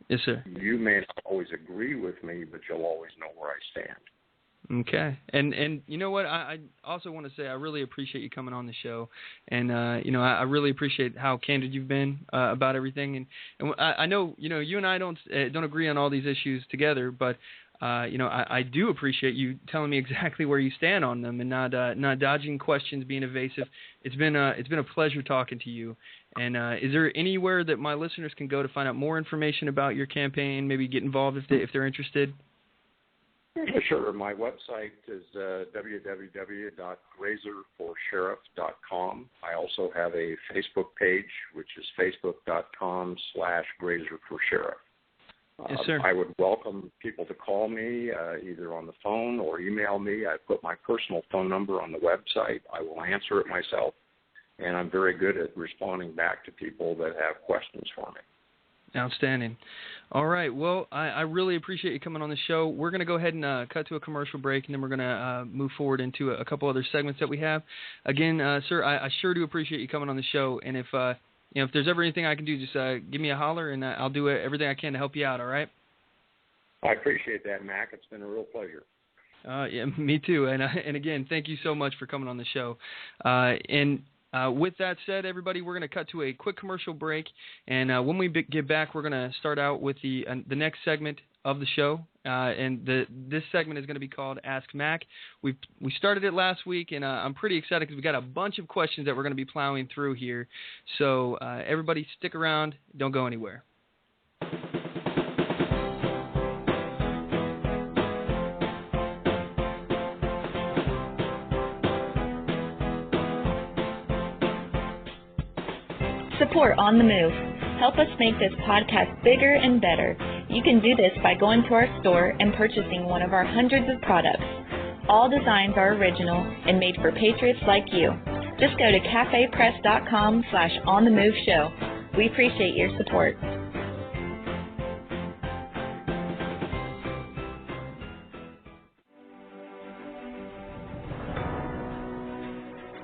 Yes, sir.
You may not always agree with me, but you'll always know where I stand.
Okay. And you know what? I also want to say I really appreciate you coming on the show. And, I really appreciate how candid you've been about everything. And I know, you and I don't agree on all these issues together, but, I do appreciate you telling me exactly where you stand on them and not dodging questions, being evasive. It's been a pleasure talking to you. And is there anywhere that my listeners can go to find out more information about your campaign, maybe get involved if they're interested?
Sure. My website is www.grazerforsheriff.com. I also have a Facebook page, which is facebook.com/grazerforsheriff.
Yes, sir.
I would welcome people to call me either on the phone or email me. I put my personal phone number on the website. I will answer it myself, and I'm very good at responding back to people that have questions for me.
Outstanding. All right. Well, I really appreciate you coming on the show. We're going to go ahead and cut to a commercial break, and then we're going to move forward into a couple other segments that we have. Again, sir, I sure do appreciate you coming on the show. And if there's ever anything I can do, just give me a holler, and I'll do everything I can to help you out. All right?
I appreciate that, Mack. It's been a real pleasure.
Yeah, me too. And again, thank you so much for coming on the show. With that said, everybody, we're going to cut to a quick commercial break, and when we get back, we're going to start out with the next segment of the show, and this segment is going to be called Ask Mack. We started it last week, and I'm pretty excited because we got a bunch of questions that we're going to be plowing through here. So everybody, stick around. Don't go anywhere.
Support On the Move. Help us make this podcast bigger and better. You can do this by going to our store and purchasing one of our hundreds of products. All designs are original and made for patriots like you. Just go to cafepress.com/onthemoveshow. We appreciate your support.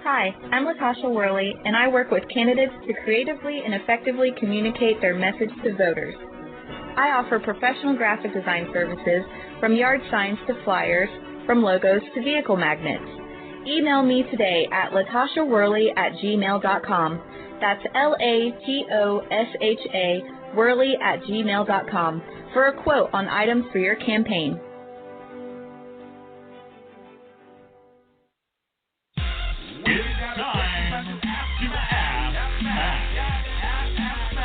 Hi, I'm Latasha Worley, and I work with candidates to creatively and effectively communicate their message to voters. I offer professional graphic design services, from yard signs to flyers, from logos to vehicle magnets. Email me today at latashaworley@gmail.com. That's LATOSHA Worley@gmail.com for a quote on items for your campaign.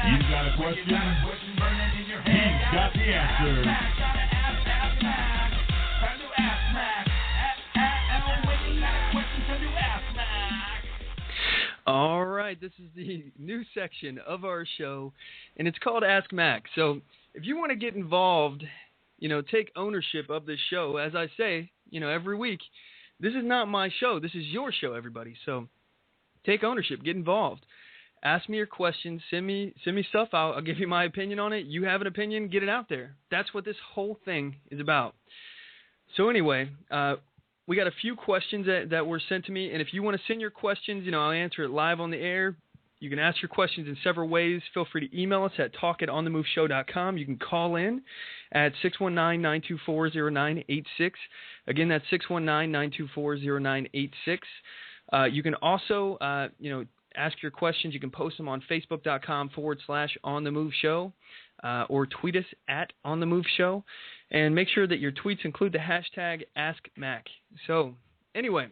You've got a question? He's got the answer.
All right, this is the new section of our show, and it's called Ask Mack. So if you want to get involved, take ownership of this show, as I say, every week, this is not my show. This is your show, everybody. So take ownership, get involved. Ask me your questions. Send me stuff. I'll give you my opinion on it. You have an opinion, get it out there. That's what this whole thing is about. So anyway, we got a few questions that were sent to me, and if you want to send your questions, I'll answer it live on the air. You can ask your questions in several ways. Feel free to email us at talk@onthemoveshow.com. You can call in at 619-924-0986. Again, that's 619-924-0986. You can also, ask your questions. You can post them on facebook.com/onthemoveshow or tweet us at onthemoveshow. And make sure that your tweets include the hashtag AskMack. So, anyway,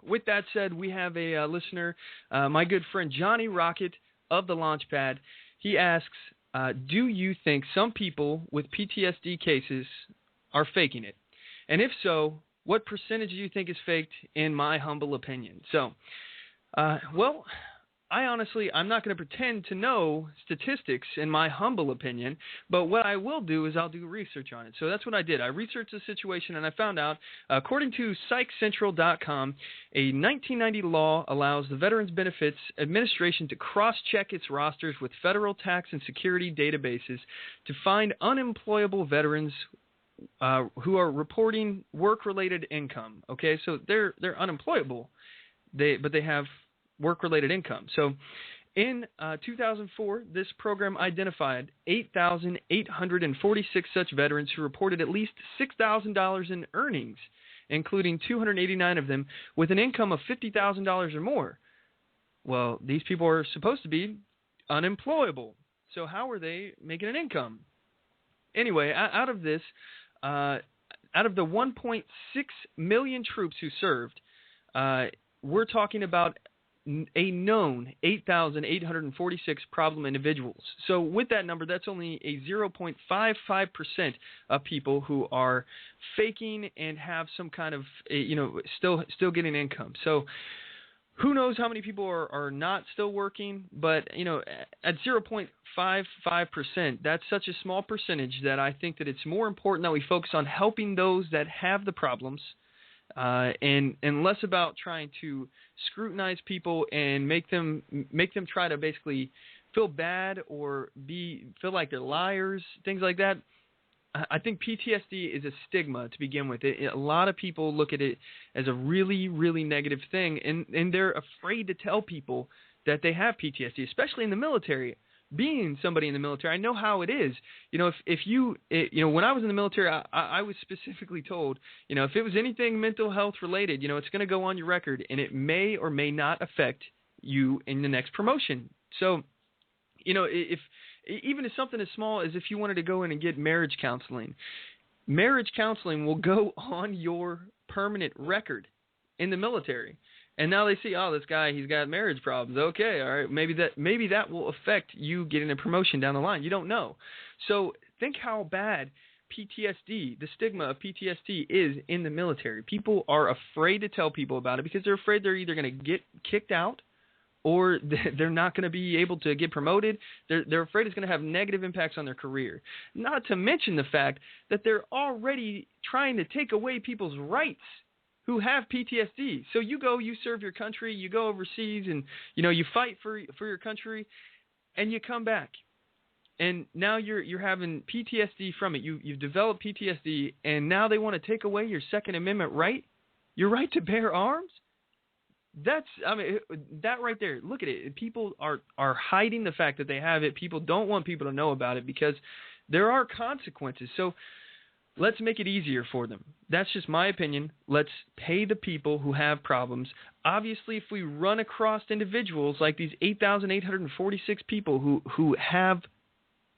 with that said, we have a listener, my good friend Johnny Rocket of the Launchpad. He asks, do you think some people with PTSD cases are faking it? And if so, what percentage do you think is faked, in my humble opinion? So, I'm not going to pretend to know statistics in my humble opinion, but what I will do is I'll do research on it. So that's what I did. I researched the situation, and I found out, according to PsychCentral.com, a 1990 law allows the Veterans Benefits Administration to cross-check its rosters with federal tax and security databases to find unemployable veterans who are reporting work-related income. Okay, so they're unemployable, but they have work-related income. So in 2004, this program identified 8,846 such veterans who reported at least $6,000 in earnings, including 289 of them with an income of $50,000 or more. Well, these people are supposed to be unemployable. So how are they making an income? Anyway, out of the 1.6 million troops who served, we're talking about a known 8,846 problem individuals. So with that number, that's only a 0.55% of people who are faking and have some kind of, still getting income. So who knows how many people are not still working, but, at 0.55%, that's such a small percentage that I think that it's more important that we focus on helping those that have the problems, and less about trying to scrutinize people and make them try to basically feel bad or feel like they're liars, things like that. I think PTSD is a stigma to begin with. A lot of people look at it as a really, really negative thing, and they're afraid to tell people that they have PTSD, especially in the military. Being somebody in the military, I know how it is. When I was in the military, I was specifically told, if it was anything mental health related, it's going to go on your record, and it may or may not affect you in the next promotion. So, if something as small as if you wanted to go in and get marriage counseling will go on your permanent record in the military. And now they see, this guy, he's got marriage problems. Okay, all right, maybe that will affect you getting a promotion down the line. You don't know. So think how bad PTSD, the stigma of PTSD, is in the military. People are afraid to tell people about it because they're afraid they're either going to get kicked out or they're not going to be able to get promoted. They're afraid it's going to have negative impacts on their career. Not to mention the fact that they're already trying to take away people's rights who have PTSD. So you serve your country, you go overseas, and you fight for your country, and you come back, and now you're having PTSD from it. You've developed PTSD, and now they want to take away your Second Amendment right, your right to bear arms. That right there. Look at it. People are hiding the fact that they have it. People don't want people to know about it because there are consequences. So let's make it easier for them. That's just my opinion. Let's pay the people who have problems. Obviously, if we run across individuals like these 8,846 people who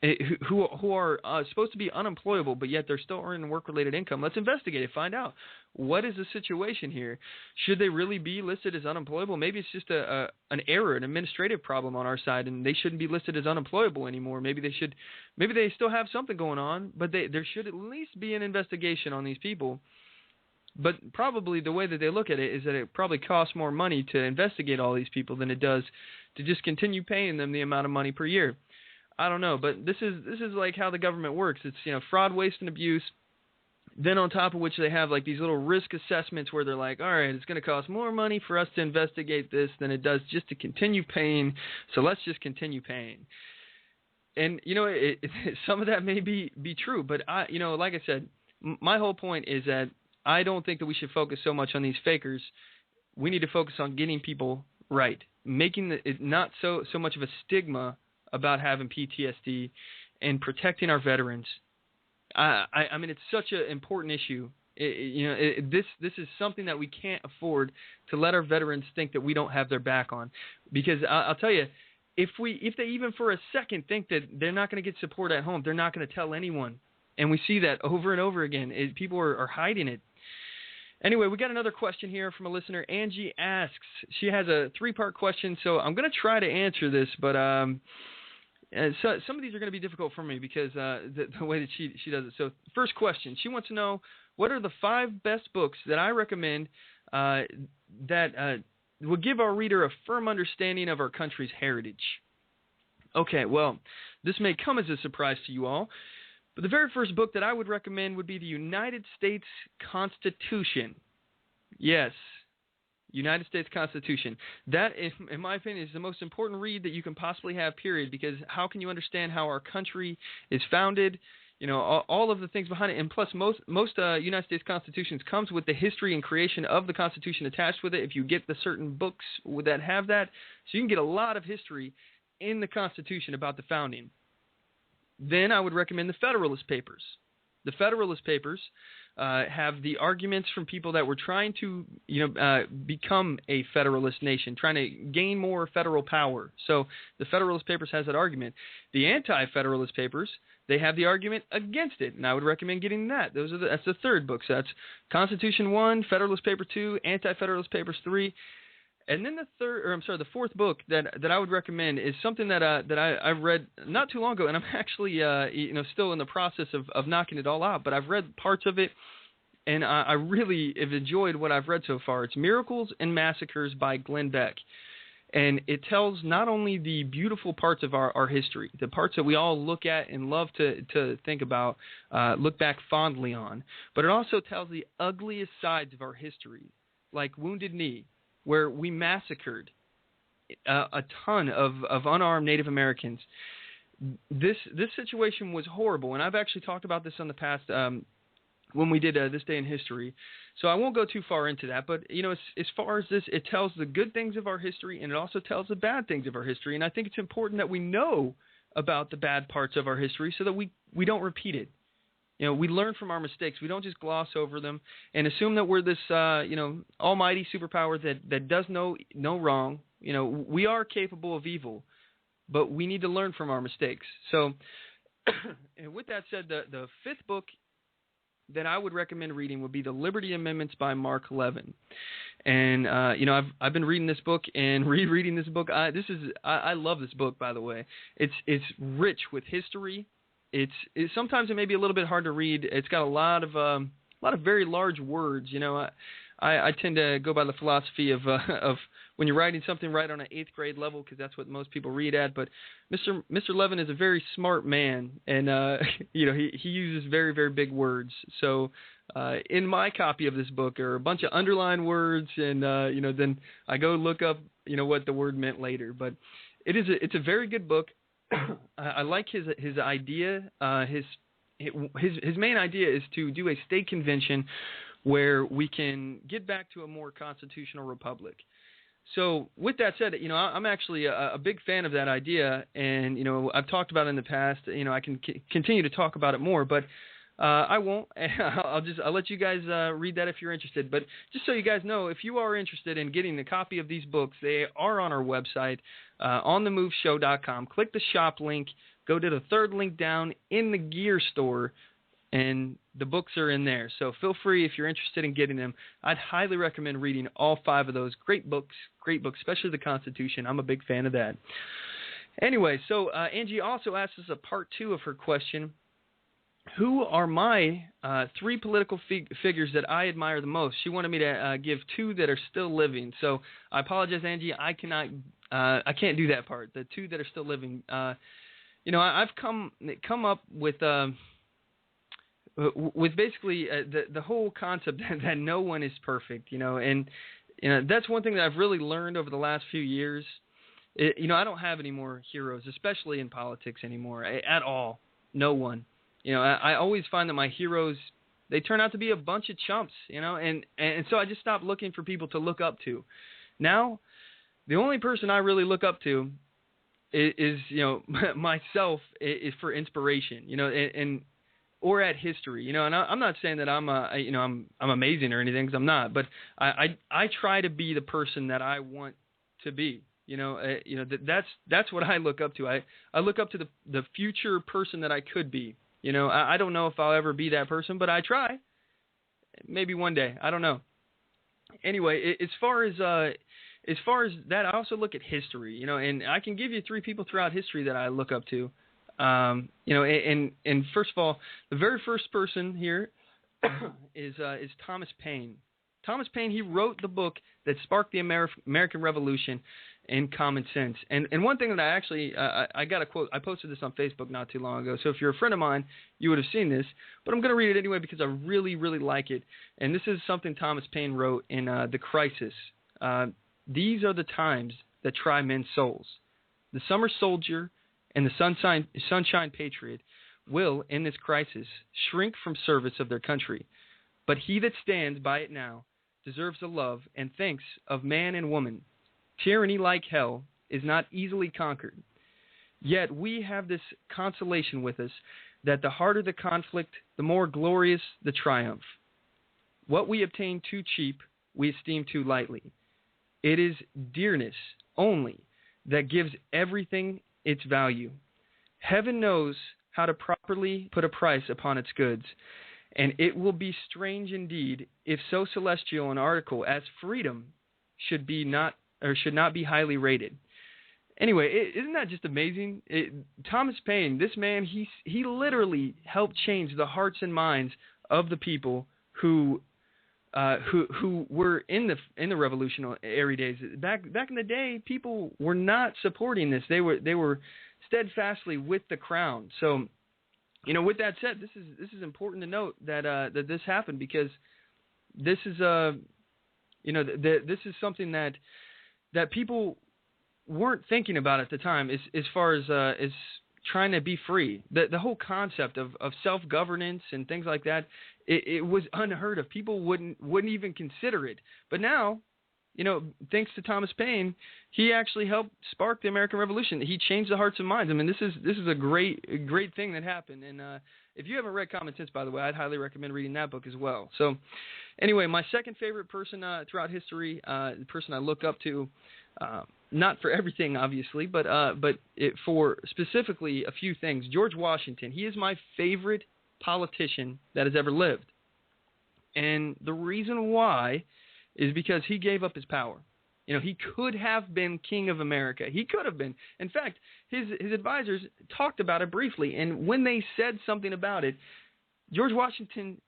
are supposed to be unemployable, but yet they're still earning work-related income, let's investigate it. Find out what is the situation here. Should they really be listed as unemployable? Maybe it's just an error, an administrative problem on our side, and they shouldn't be listed as unemployable anymore. Maybe they still have something going on, but there should at least be an investigation on these people. But probably the way that they look at it is that it probably costs more money to investigate all these people than it does to just continue paying them the amount of money per year. I don't know, but this is like how the government works. It's fraud, waste, and abuse. Then on top of which they have like these little risk assessments where they're like, all right, it's going to cost more money for us to investigate this than it does just to continue paying. So let's just continue paying. And some of that may be true, but like I said, my whole point is that I don't think that we should focus so much on these fakers. We need to focus on getting people right, making it not so much of a stigma about having PTSD and protecting our veterans. I mean, it's such an important issue. This is something that we can't afford to let our veterans think that we don't have their back on, because I'll tell you, if they even for a second think that they're not going to get support at home, they're not going to tell anyone, and we see that over and over again. People are hiding it. Anyway, we got another question here from a listener. Angie asks. She has a 3-part question, so I'm going to try to answer this, but so some of these are going to be difficult for me because the way that she does it. So first question, she wants to know, what are the 5 best books that I recommend that will give our reader a firm understanding of our country's heritage? Okay, well, this may come as a surprise to you all, but the very first book that I would recommend would be the United States Constitution. Yes, United States Constitution. That, in my opinion, is the most important read that you can possibly have, period, because how can you understand how our country is founded, all of the things behind it, and plus most United States Constitutions comes with the history and creation of the Constitution attached with it if you get the certain books that have that. So you can get a lot of history in the Constitution about the founding. Then I would recommend the Federalist Papers. The Federalist Papers have the arguments from people that were trying to, become a federalist nation, trying to gain more federal power. So the Federalist Papers has that argument. The Anti-Federalist Papers, they have the argument against it, and I would recommend getting that. That's the third book. So that's Constitution 1, Federalist Paper 2, Anti-Federalist Papers 3. And then the fourth book that I would recommend is something that I read not too long ago, and I'm actually still in the process of knocking it all out. But I've read parts of it, and I really have enjoyed what I've read so far. It's Miracles and Massacres by Glenn Beck, and it tells not only the beautiful parts of our history, the parts that we all look at and love to think about, look back fondly on, but it also tells the ugliest sides of our history, like Wounded Knee, where we massacred a ton of unarmed Native Americans. This situation was horrible, and I've actually talked about this in the past when we did This Day in History. So I won't go too far into that, but as far as this, it tells the good things of our history, and it also tells the bad things of our history. And I think it's important that we know about the bad parts of our history so that we don't repeat it. We learn from our mistakes. We don't just gloss over them and assume that we're this, almighty superpower that does no wrong. We are capable of evil, but we need to learn from our mistakes. So, with that said, the 5th book that I would recommend reading would be The Liberty Amendments by Mark Levin. And I've been reading this book and rereading this book. I love this book, by the way. It's rich with history. It's sometimes it may be a little bit hard to read. It's got a lot of very large words. I tend to go by the philosophy of when you're writing something, write on an 8th grade level, because that's what most people read at. But Mr. Levin is a very smart man, and he uses very, very big words. So in my copy of this book are a bunch of underlined words, and then I go look up what the word meant later. But it's a very good book. I like his idea. His main idea is to do a state convention where we can get back to a more constitutional republic. So with that said, I'm actually a big fan of that idea, and I've talked about it in the past. I can continue to talk about it more, but I won't. I'll let you guys read that if you're interested. But just so you guys know, if you are interested in getting a copy of these books, they are on our website, onthemoveshow.com. Click the shop link, go to the 3rd link down in the gear store, and the books are in there. So feel free, if you're interested in getting them. I'd highly recommend reading all 5 of those. Great books, especially the Constitution. I'm a big fan of that. Anyway, so Angie also asked us a part 2 of her question. Who are my 3 political figures that I admire the most? She wanted me to give 2 that are still living. So I apologize, Angie. I can't do that part. The 2 that are still living. I've come up with basically the whole concept that no one is perfect. And that's one thing that I've really learned over the last few years. I don't have any more heroes, especially in politics anymore, at all. No one. I always find that my heroes, they turn out to be a bunch of chumps, and so I just stopped looking for people to look up to. Now, the only person I really look up to is myself is for inspiration, and or at history, and I'm not saying that I'm amazing or anything, because I'm not, but I try to be the person that I want to be. That's what I look up to. I look up to the future person that I could be. I don't know if I'll ever be that person, but I try. Maybe one day. I don't know. Anyway, as far as that, I also look at history. And I can give you 3 people throughout history that I look up to. And first of all, the very first person here is Thomas Paine. Thomas Paine, he wrote the book that sparked the American Revolution and Common Sense. And one thing that I actually, I got a quote, I posted this on Facebook not too long ago, so if you're a friend of mine, you would have seen this, but I'm going to read it anyway because I really, really like it. And this is something Thomas Paine wrote in The Crisis. These are the times that try men's souls. The summer soldier and the sunshine patriot will, in this crisis, shrink from service of their country. But he that stands by it now deserves the love and thanks of man and woman. Tyranny, like hell, is not easily conquered. Yet we have this consolation with us, that the harder the conflict, the more glorious the triumph. What we obtain too cheap, we esteem too lightly. It is dearness only that gives everything its value. Heaven knows how to properly put a price upon its goods, and it will be strange indeed if so celestial an article as freedom should not be highly rated. Anyway, isn't that just amazing? Thomas Paine, this man, he literally helped change the hearts and minds of the people who were in the revolutionary days. Back in the day, people were not supporting this. They were steadfastly with the crown. So, with that said, this is important to note that this happened, because this is this is something that people weren't thinking about at the time, as far as trying to be free. The whole concept of self-governance and things like that, it was unheard of. People wouldn't even consider it. But now, thanks to Thomas Paine, he actually helped spark the American Revolution. He changed the hearts and minds. I mean, this is a great thing that happened. And if you haven't read Common Sense, by the way, I'd highly recommend reading that book as well. So, anyway, my second favorite person throughout history, the person I look up to, not for everything, obviously, but for specifically a few things. George Washington. He is my favorite politician that has ever lived. And the reason why is because he gave up his power. He could have been king of America. He could have been. In fact, his advisors talked about it briefly, and when they said something about it, George Washington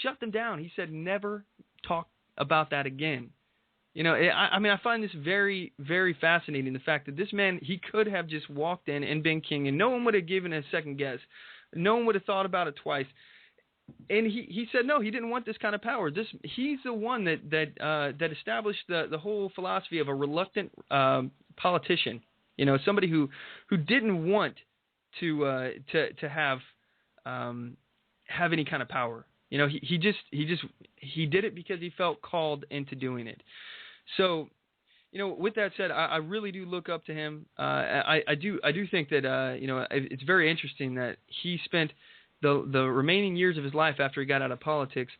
shut them down. He said, never talk about that again. I find this very, very fascinating, the fact that this man, he could have just walked in and been king, and no one would have given a second guess. No one would have thought about it twice. And he said no, he didn't want this kind of power. He's the one that established the whole philosophy of a reluctant politician. Somebody who didn't want to have any kind of power. He did it because he felt called into doing it. So, with that said, I really do look up to him. I do think that it's very interesting that he spent the remaining years of his life after he got out of politics,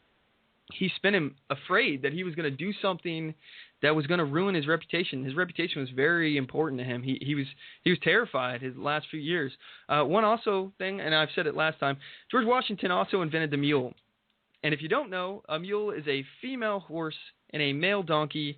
he spent him afraid that he was going to do something that was going to ruin his reputation. His reputation was very important to him. He was terrified his last few years. One also thing, and I've said it last time, George Washington also invented the mule. And if you don't know, a mule is a female horse and a male donkey,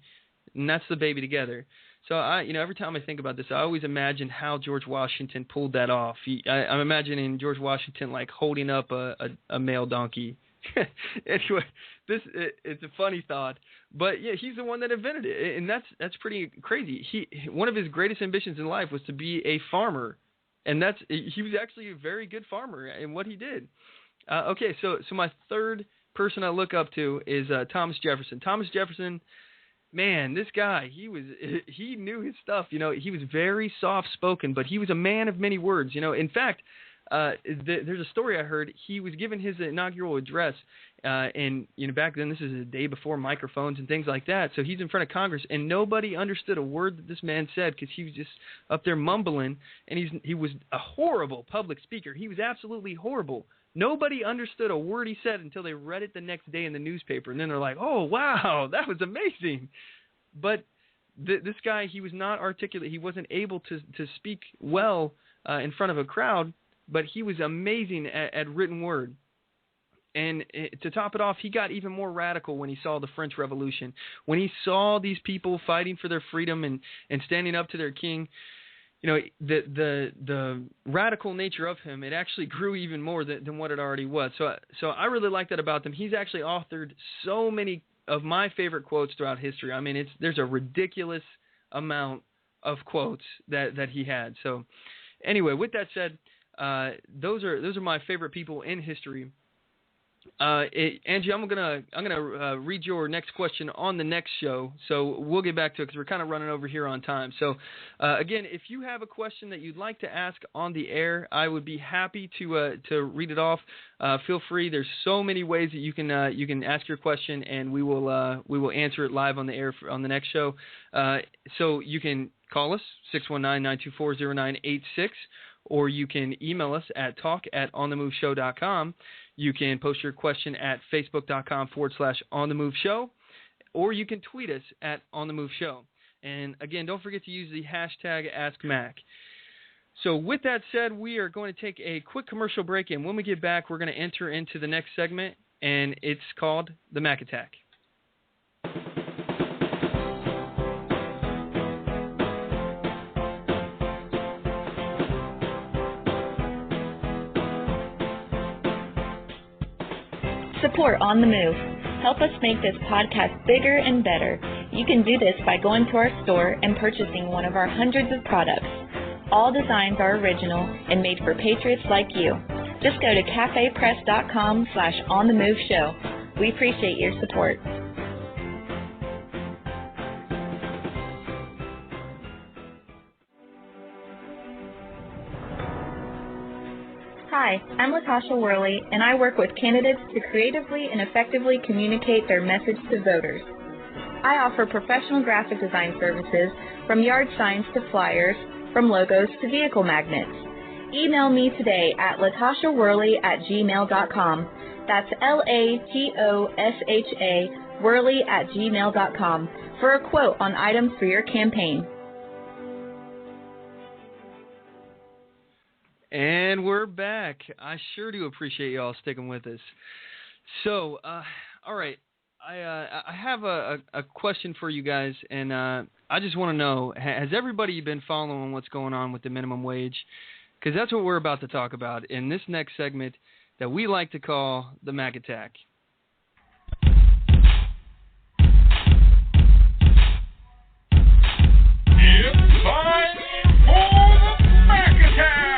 and that's the baby together. So every time I think about this, I always imagine how George Washington pulled that off. I'm imagining George Washington like holding up a male donkey. Anyway, it's a funny thought, but yeah, he's the one that invented it, and that's pretty crazy. One of his greatest ambitions in life was to be a farmer, and he was actually a very good farmer in what he did. Okay, so my third person I look up to is Thomas Jefferson. Thomas Jefferson. Man, this guy, he knew his stuff. He was very soft-spoken, but he was a man of many words. In fact, there's a story I heard. He was given his inaugural address, And back then, this is a day before microphones and things like that. So he's in front of Congress, and nobody understood a word that this man said because he was just up there mumbling. And he was a horrible public speaker. He was absolutely horrible. Nobody understood a word he said until they read it the next day in the newspaper, and then they're like, "Oh, wow, that was amazing." But this guy, he was not articulate. He wasn't able to speak well in front of a crowd, but he was amazing at written word. And to top it off, he got even more radical when he saw the French Revolution. When he saw these people fighting for their freedom and standing up to their king, the radical nature of him, it actually grew even more than what it already was. So I really like that about him. He's actually authored so many of my favorite quotes throughout history. I mean, there's a ridiculous amount of quotes that he had. So anyway, with that said, those are my favorite people in history. Angie, I'm gonna read your next question on the next show, so we'll get back to it because we're kind of running over here on time. So again, if you have a question that you'd like to ask on the air, I would be happy to read it off. Feel free. There's so many ways that you can ask your question, and we will answer it live on the air on the next show. So you can call us 619-924-0986, or you can email us at talk@onthemoveshow.com. You can post your question at facebook.com/onthemoveshow, or you can tweet us at onthemoveshow. And again, don't forget to use the hashtag AskMack. So with that said, we are going to take a quick commercial break, and when we get back, we're going to enter into the next segment, and it's called the Mack Attack.
Support On the Move. Help us make this podcast bigger and better. You can do this by going to our store and purchasing one of our hundreds of products. All designs are original and made for patriots like you. Just go to cafepress.com/onthemoveshow. We appreciate your support. Hi, I'm Latasha Worley, and I work with candidates to creatively and effectively communicate their message to voters. I offer professional graphic design services, from yard signs to flyers, from logos to vehicle magnets. Email me today at latashaworley@gmail.com. That's LATOSHA Worley@gmail.com for a quote on items for your campaign.
And we're back. I sure do appreciate y'all sticking with us. So, all right, I have a question for you guys, and I just want to know, has everybody been following what's going on with the minimum wage? Because that's what we're about to talk about in this next segment that we like to call the Mack Attack.
It's time for the Mack Attack!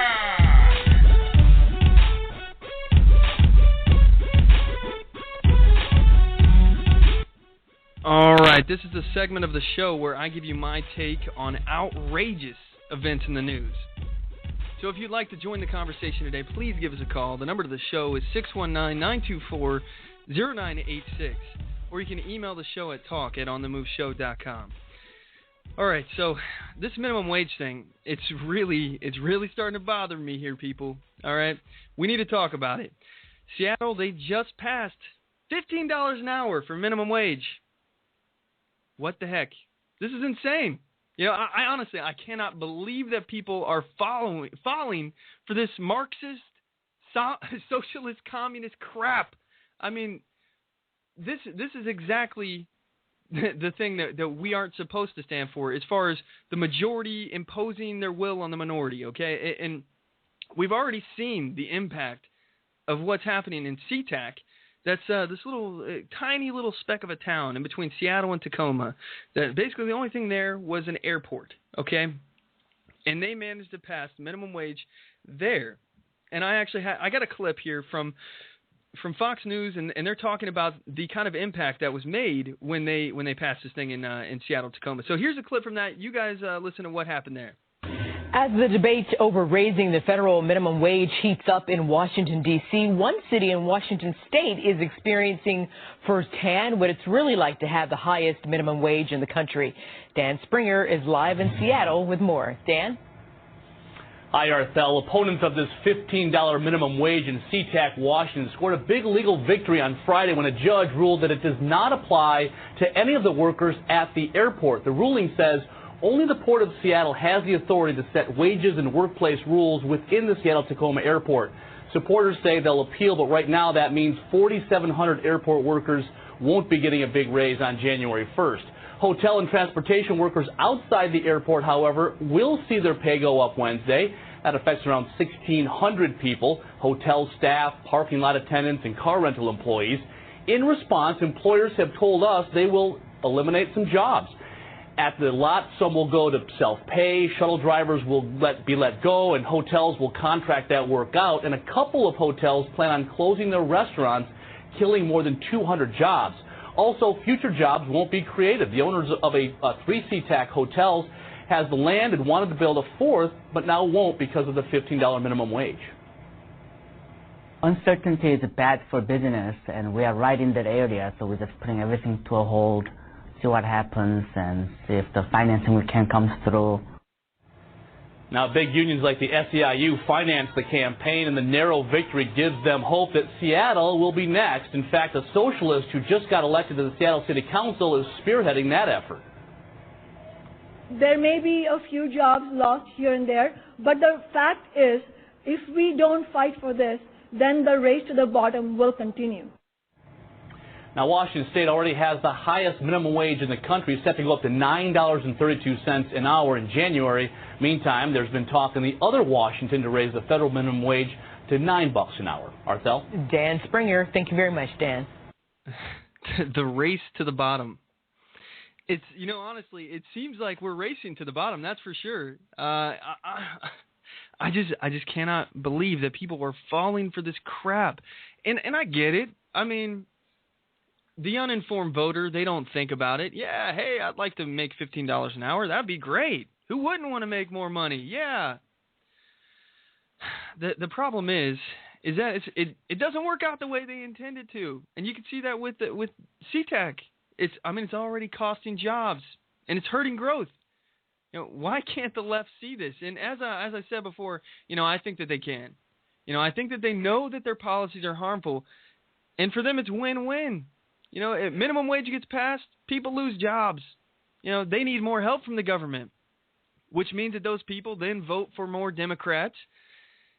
All right, this is a segment of the show where I give you my take on outrageous events in the news. So if you'd like to join the conversation today, please give us a call. The number to the show is 619-924-0986, or you can email the show at talk@onthemoveshow.com. All right, so this minimum wage thing, it's really starting to bother me here, people. All right, we need to talk about it. Seattle, they just passed $15 an hour for minimum wage. What the heck? This is insane. I honestly, I cannot believe that people are falling for this Marxist, socialist, communist crap. I mean, this is exactly the thing that we aren't supposed to stand for, as far as the majority imposing their will on the minority, okay? And we've already seen the impact of what's happening in SeaTac. That's this little tiny little speck of a town in between Seattle and Tacoma. That basically the only thing there was an airport, okay? And they managed to pass minimum wage there. And I actually I got a clip here from Fox News, and they're talking about the kind of impact that was made when they passed this thing in Seattle, Tacoma. So here's a clip from that. You guys listen to what happened there.
As the debate over raising the federal minimum wage heats up in Washington, D.C., one city in Washington state is experiencing firsthand what it's really like to have the highest minimum wage in the country. Dan Springer is live in Seattle with more. Dan?
Hi, Arthel. Opponents of this $15 minimum wage in SeaTac, Washington, scored a big legal victory on Friday when a judge ruled that it does not apply to any of the workers at the airport. The ruling says only the Port of Seattle has the authority to set wages and workplace rules within the Seattle-Tacoma Airport. Supporters say they'll appeal, but right now that means 4,700 airport workers won't be getting a big raise on January 1st. Hotel and transportation workers outside the airport, however, will see their pay go up Wednesday. That affects around 1,600 people, hotel staff, parking lot attendants, and car rental employees. In response, employers have told us they will eliminate some jobs. At the lot, some will go to self-pay, shuttle drivers will be let go, and hotels will contract that work out. And a couple of hotels plan on closing their restaurants, killing more than 200 jobs. Also, future jobs won't be created. The owners of three SeaTac hotels has the land and wanted to build a fourth, but now won't because of the $15 minimum wage.
Uncertainty is bad for business, and we are right in that area, so we're just putting everything to a hold, see what happens, and see if the financing we can comes through.
Now, big unions like the SEIU finance the campaign, and the narrow victory gives them hope that Seattle will be next. In fact, a socialist who just got elected to the Seattle City Council is spearheading that effort.
There may be a few jobs lost here and there, but the fact is, if we don't fight for this, then the race to the bottom will continue.
Now, Washington State already has the highest minimum wage in the country, set to go up to $9.32 an hour in January. Meantime, there's been talk in the other Washington to raise the federal minimum wage to $9 an hour. Arthel?
Dan Springer, thank you very much, Dan.
The race to the bottom. It's, honestly, it seems like we're racing to the bottom. That's for sure. I just cannot believe that people are falling for this crap. And I get it. I mean, the uninformed voter, they don't think about it. Yeah, hey, I'd like to make $15 an hour. That'd be great. Who wouldn't want to make more money? Yeah. The problem is that it doesn't work out the way they intended to, and you can see that with SeaTac. It's already costing jobs, and it's hurting growth. Why can't the left see this? And as I said before, I think that they can. I think that they know that their policies are harmful, and for them it's win-win. If minimum wage gets passed, people lose jobs. They need more help from the government, which means that those people then vote for more Democrats,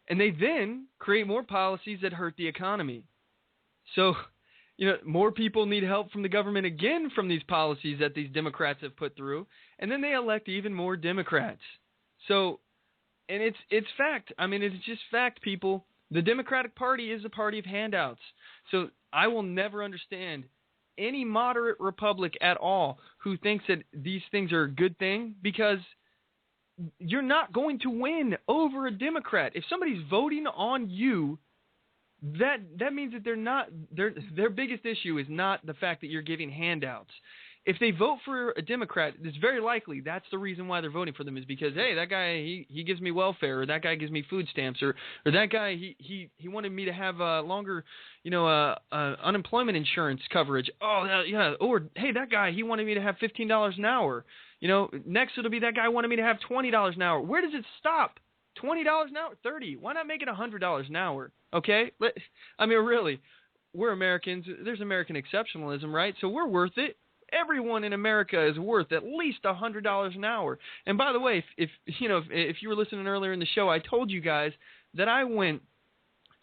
and they then create more policies that hurt the economy. So, more people need help from the government again from these policies that these Democrats have put through, and then they elect even more Democrats. So, and it's fact. It's just fact, people. The Democratic Party is a party of handouts. So I will never understand any moderate Republic at all who thinks that these things are a good thing, because you're not going to win over a Democrat. If somebody's voting on you, that means that they're not their biggest issue is not the fact that you're giving handouts. If they vote for a Democrat, it's very likely that's the reason why they're voting for them, is because, hey, that guy he gives me welfare, or that guy gives me food stamps, or that guy he wanted me to have longer unemployment insurance coverage. Oh yeah, or hey, that guy he wanted me to have $15 an hour. Next it'll be that guy wanted me to have $20 an hour. Where does it stop? $20 an hour? $30? Why not make it $100 an hour? Okay? Really, we're Americans. There's American exceptionalism, right? So we're worth it. Everyone in America is worth at least $100 an hour. And by the way, if you were listening earlier in the show, I told you guys that I went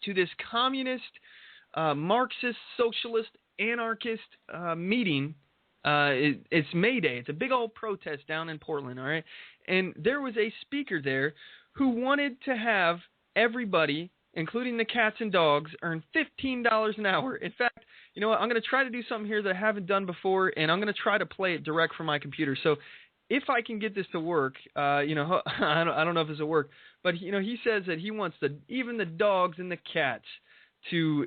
to this communist, Marxist, socialist, anarchist meeting. It's May Day. It's a big old protest down in Portland, all right? And there was a speaker there who wanted to have everybody, including the cats and dogs, earn $15 an hour. In fact, you know what? I'm going to try to do something here that I haven't done before, and I'm going to try to play it direct from my computer. So if I can get this to work, I don't know if this will work, but he says that he wants even the dogs and the cats to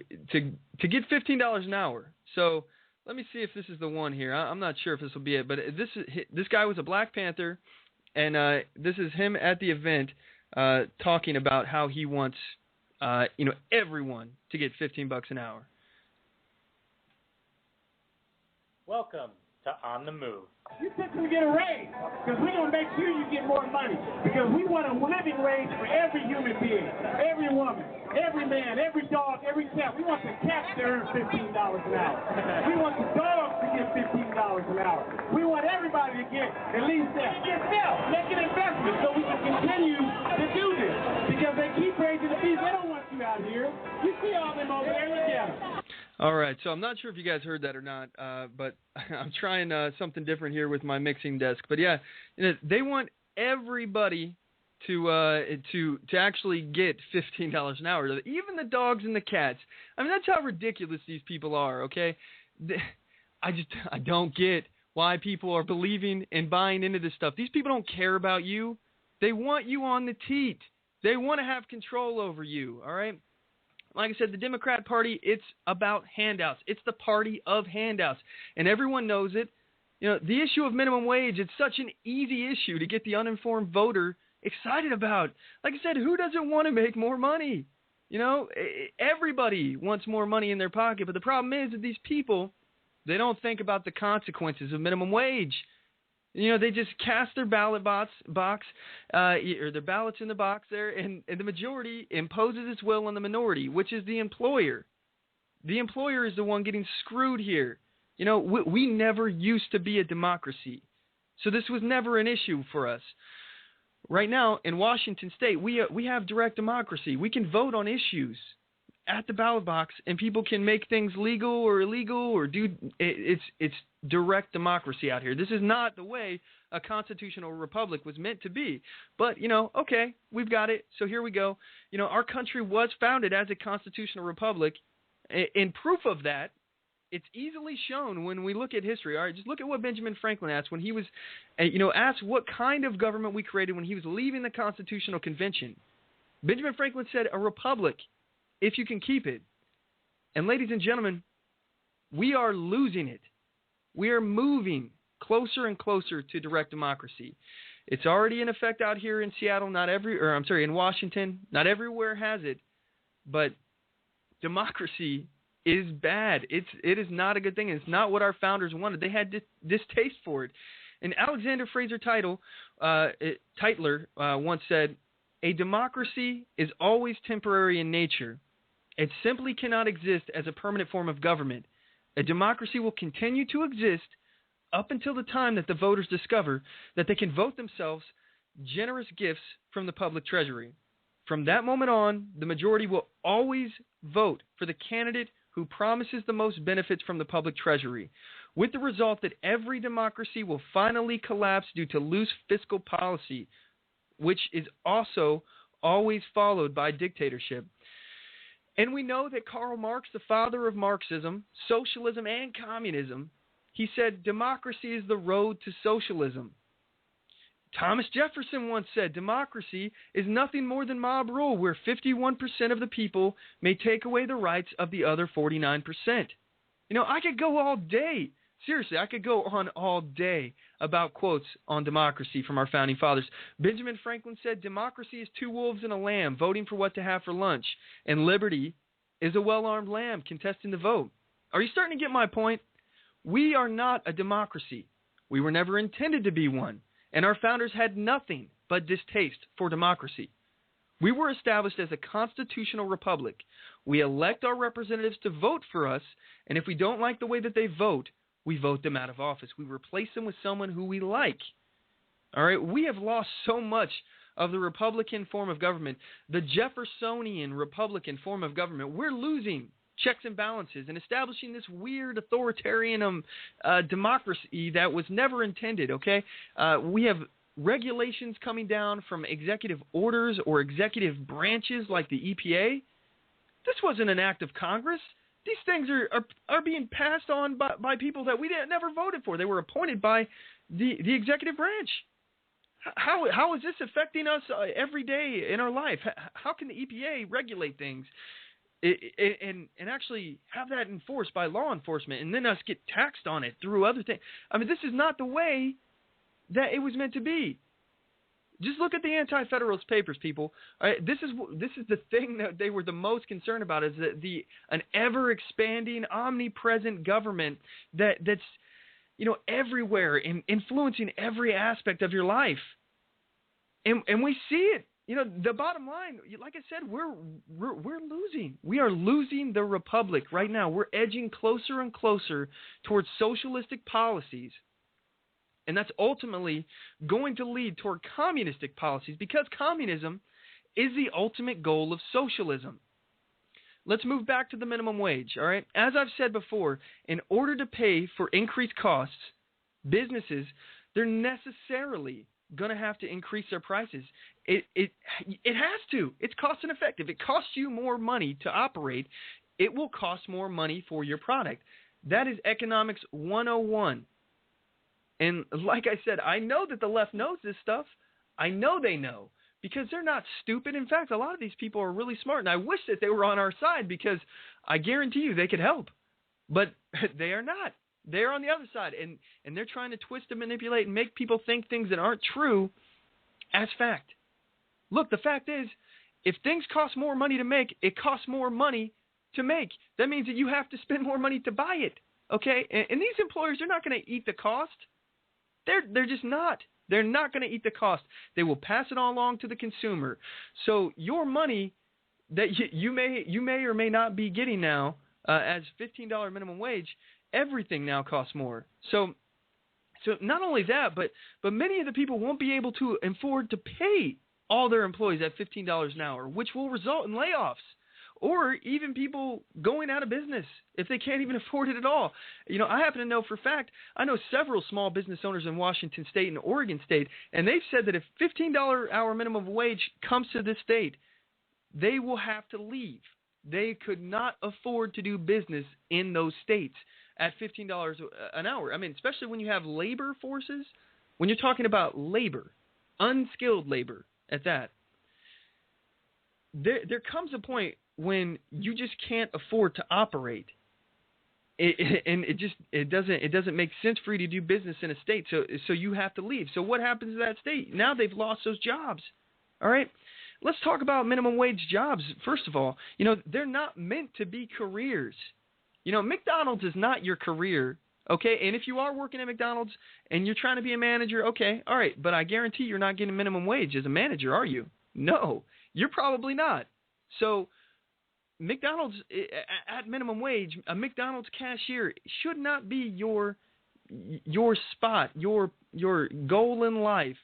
get $15 an hour. So let me see if this is the one here. I'm not sure if this will be it, but this guy was a Black Panther, And this is him at the event talking about how he wants, everyone to get $15 an hour.
Welcome to On the Move.
You think we get a raise, because we're going to make sure you get more money, because we want a living wage for every human being, every woman, every man, every dog, every cat. We want the cats to earn $15 an hour. We want the dogs to get $15 an hour. We want everybody to get at least that. Make an investment so we can continue to do this, because they keep raising the fees. They don't want you out here. You see all them over there. Look at them.
All right, so I'm not sure if you guys heard that or not, but I'm trying something different here with my mixing desk. But yeah, they want everybody to actually get $15 an hour. Even the dogs and the cats. I mean, that's how ridiculous these people are. Okay, I don't get why people are believing and buying into this stuff. These people don't care about you. They want you on the teat. They want to have control over you. All right. Like I said, the Democrat Party, it's about handouts. It's the party of handouts, and everyone knows it. The issue of minimum wage, it's such an easy issue to get the uninformed voter excited about. Like I said, who doesn't want to make more money? Everybody wants more money in their pocket, but the problem is that these people, they don't think about the consequences of minimum wage. They just cast their ballot box, or their ballots in the box there, and the majority imposes its will on the minority, which is the employer. The employer is the one getting screwed here. We never used to be a democracy, so this was never an issue for us. Right now, in Washington State, we have direct democracy. We can vote on issues at the ballot box, and people can make things legal or illegal or do. It's direct democracy out here. This is not the way a constitutional republic was meant to be. But, okay, we've got it. So here we go. Our country was founded as a constitutional republic. In proof of that, it's easily shown when we look at history. All right, just look at what Benjamin Franklin asked when he was, asked what kind of government we created when he was leaving the Constitutional Convention. Benjamin Franklin said, a republic, if you can keep it. And ladies and gentlemen, we are losing it. We are moving closer and closer to direct democracy. It's already in effect out here in Seattle, in Washington. Not everywhere has it, but democracy is bad. It is not a good thing. It's not what our founders wanted. They had distaste for it. And Alexander Fraser Tytler once said, a democracy is always temporary in nature. It simply cannot exist as a permanent form of government. A democracy will continue to exist up until the time that the voters discover that they can vote themselves generous gifts from the public treasury. From that moment on, the majority will always vote for the candidate who promises the most benefits from the public treasury, with the result that every democracy will finally collapse due to loose fiscal policy, which is also always followed by dictatorship. And we know that Karl Marx, the father of Marxism, socialism, and communism, he said democracy is the road to socialism. Thomas Jefferson once said democracy is nothing more than mob rule, where 51% of the people may take away the rights of the other 49%. I could go all day. Seriously, I could go on all day about quotes on democracy from our founding fathers. Benjamin Franklin said, democracy is two wolves and a lamb voting for what to have for lunch, and liberty is a well-armed lamb contesting the vote. Are you starting to get my point? We are not a democracy. We were never intended to be one, and our founders had nothing but distaste for democracy. We were established as a constitutional republic. We elect our representatives to vote for us, and if we don't like the way that they vote, we vote them out of office. We replace them with someone who we like. All right, we have lost so much of the Republican form of government, the Jeffersonian Republican form of government. We're losing checks and balances and establishing this weird authoritarian democracy that was never intended, okay? We have regulations coming down from executive orders or executive branches like the EPA. This wasn't an act of Congress. These things are being passed on by people that we never voted for. They were appointed by the executive branch. How is this affecting us every day in our life? How can the EPA regulate things and actually have that enforced by law enforcement and then us get taxed on it through other things? I mean, this is not the way that it was meant to be. Just look at the Anti-Federalist Papers, people. All right, this is the thing that they were the most concerned about, is that an ever-expanding, omnipresent government that's everywhere, influencing every aspect of your life. And we see it. The bottom line, like I said, we're losing. We are losing the republic right now. We're edging closer and closer towards socialistic policies. And that's ultimately going to lead toward communistic policies, because communism is the ultimate goal of socialism. Let's move back to the minimum wage, all right? As I've said before, in order to pay for increased costs, businesses, they're necessarily going to have to increase their prices. It has to. It's cost ineffective. It costs you more money to operate. It will cost more money for your product. That is economics 101. And like I said, I know that the left knows this stuff. I know they know, because they're not stupid. In fact, a lot of these people are really smart, and I wish that they were on our side, because I guarantee you they could help. But they are not. They're on the other side, and they're trying to twist and manipulate and make people think things that aren't true as fact. Look, the fact is, if things cost more money to make, it costs more money to make. That means that you have to spend more money to buy it, okay? And these employers, they're not going to eat the cost. They're just not. They're not going to eat the cost. They will pass it all along to the consumer. So your money that you may or may not be getting now as $15 minimum wage, everything now costs more. So not only that, but many of the people won't be able to afford to pay all their employees at $15 an hour, which will result in layoffs, or even people going out of business if they can't even afford it at all. I happen to know for a fact, I know several small business owners in Washington State and Oregon State, and they've said that if $15 hour minimum wage comes to this state, they will have to leave. They could not afford to do business in those states at $15 an hour. I mean, especially when you have labor forces, when you're talking about labor, unskilled labor at that, there comes a point when you just can't afford to operate, and it doesn't make sense for you to do business in a state. So you have to leave. So what happens to that state? Now they've lost those jobs. All right, let's talk about minimum wage jobs. First of all, they're not meant to be careers. McDonald's is not your career. Okay, and if you are working at McDonald's and you're trying to be a manager, okay, all right, but I guarantee you're not getting minimum wage as a manager, are you? No, you're probably not. So McDonald's at minimum wage, a McDonald's cashier should not be your spot, your goal in life,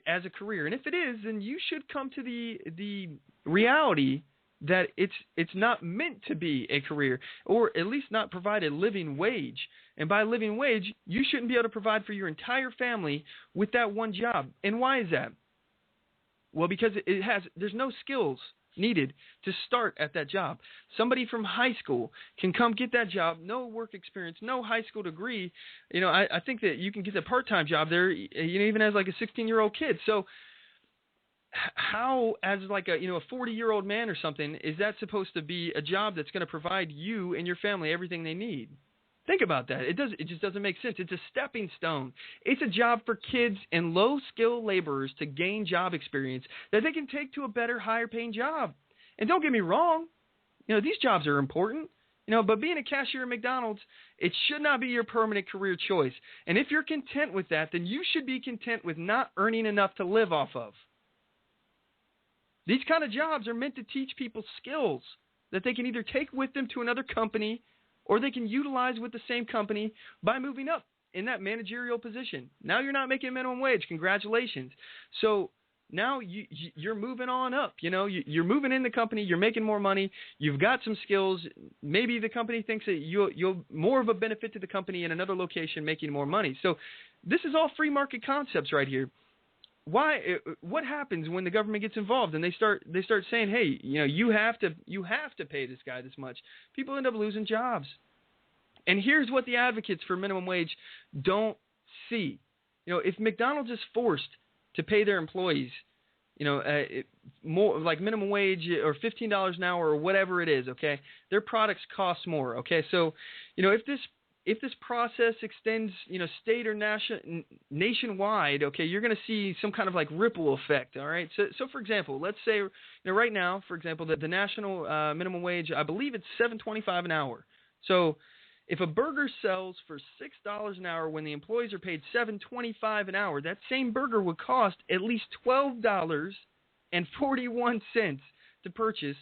as a career. And if it is, then you should come to the reality that it's not meant to be a career, or at least not provide a living wage. And by living wage, you shouldn't be able to provide for your entire family with that one job. And why is that? Well, because there's no skills needed to start at that job. Somebody from high school can come get that job, no work experience, no high school degree. I think that you can get a part-time job there, even as like a 16-year-old kid. So how, as like a 40-year-old man or something, is that supposed to be a job that's going to provide you and your family everything they need? Think about that. It just doesn't make sense. It's a stepping stone. It's a job for kids and low-skill laborers to gain job experience that they can take to a better, higher-paying job. And don't get me wrong, these jobs are important, but being a cashier at McDonald's, it should not be your permanent career choice. And if you're content with that, then you should be content with not earning enough to live off of. These kind of jobs are meant to teach people skills that they can either take with them to another company, or they can utilize with the same company by moving up in that managerial position. Now you're not making minimum wage. Congratulations. So now you're moving on up. You're moving in the company. You're making more money. You've got some skills. Maybe the company thinks that you'll more of a benefit to the company in another location making more money. So this is all free market concepts right here. What happens when the government gets involved and they start saying, hey, you have to pay this guy this much? People end up losing jobs. And here's what the advocates for minimum wage don't see. If McDonald's is forced to pay their employees, more like minimum wage or $15 an hour or whatever it is, okay, their products cost more, okay? So, if if this process extends, state or nationwide, okay, you're going to see some kind of like ripple effect, all right? So for example, let's say, right now, for example, the national minimum wage, I believe it's $7.25 an hour. So if a burger sells for $6 an hour when the employees are paid $7.25 an hour, that same burger would cost at least $12.41 to purchase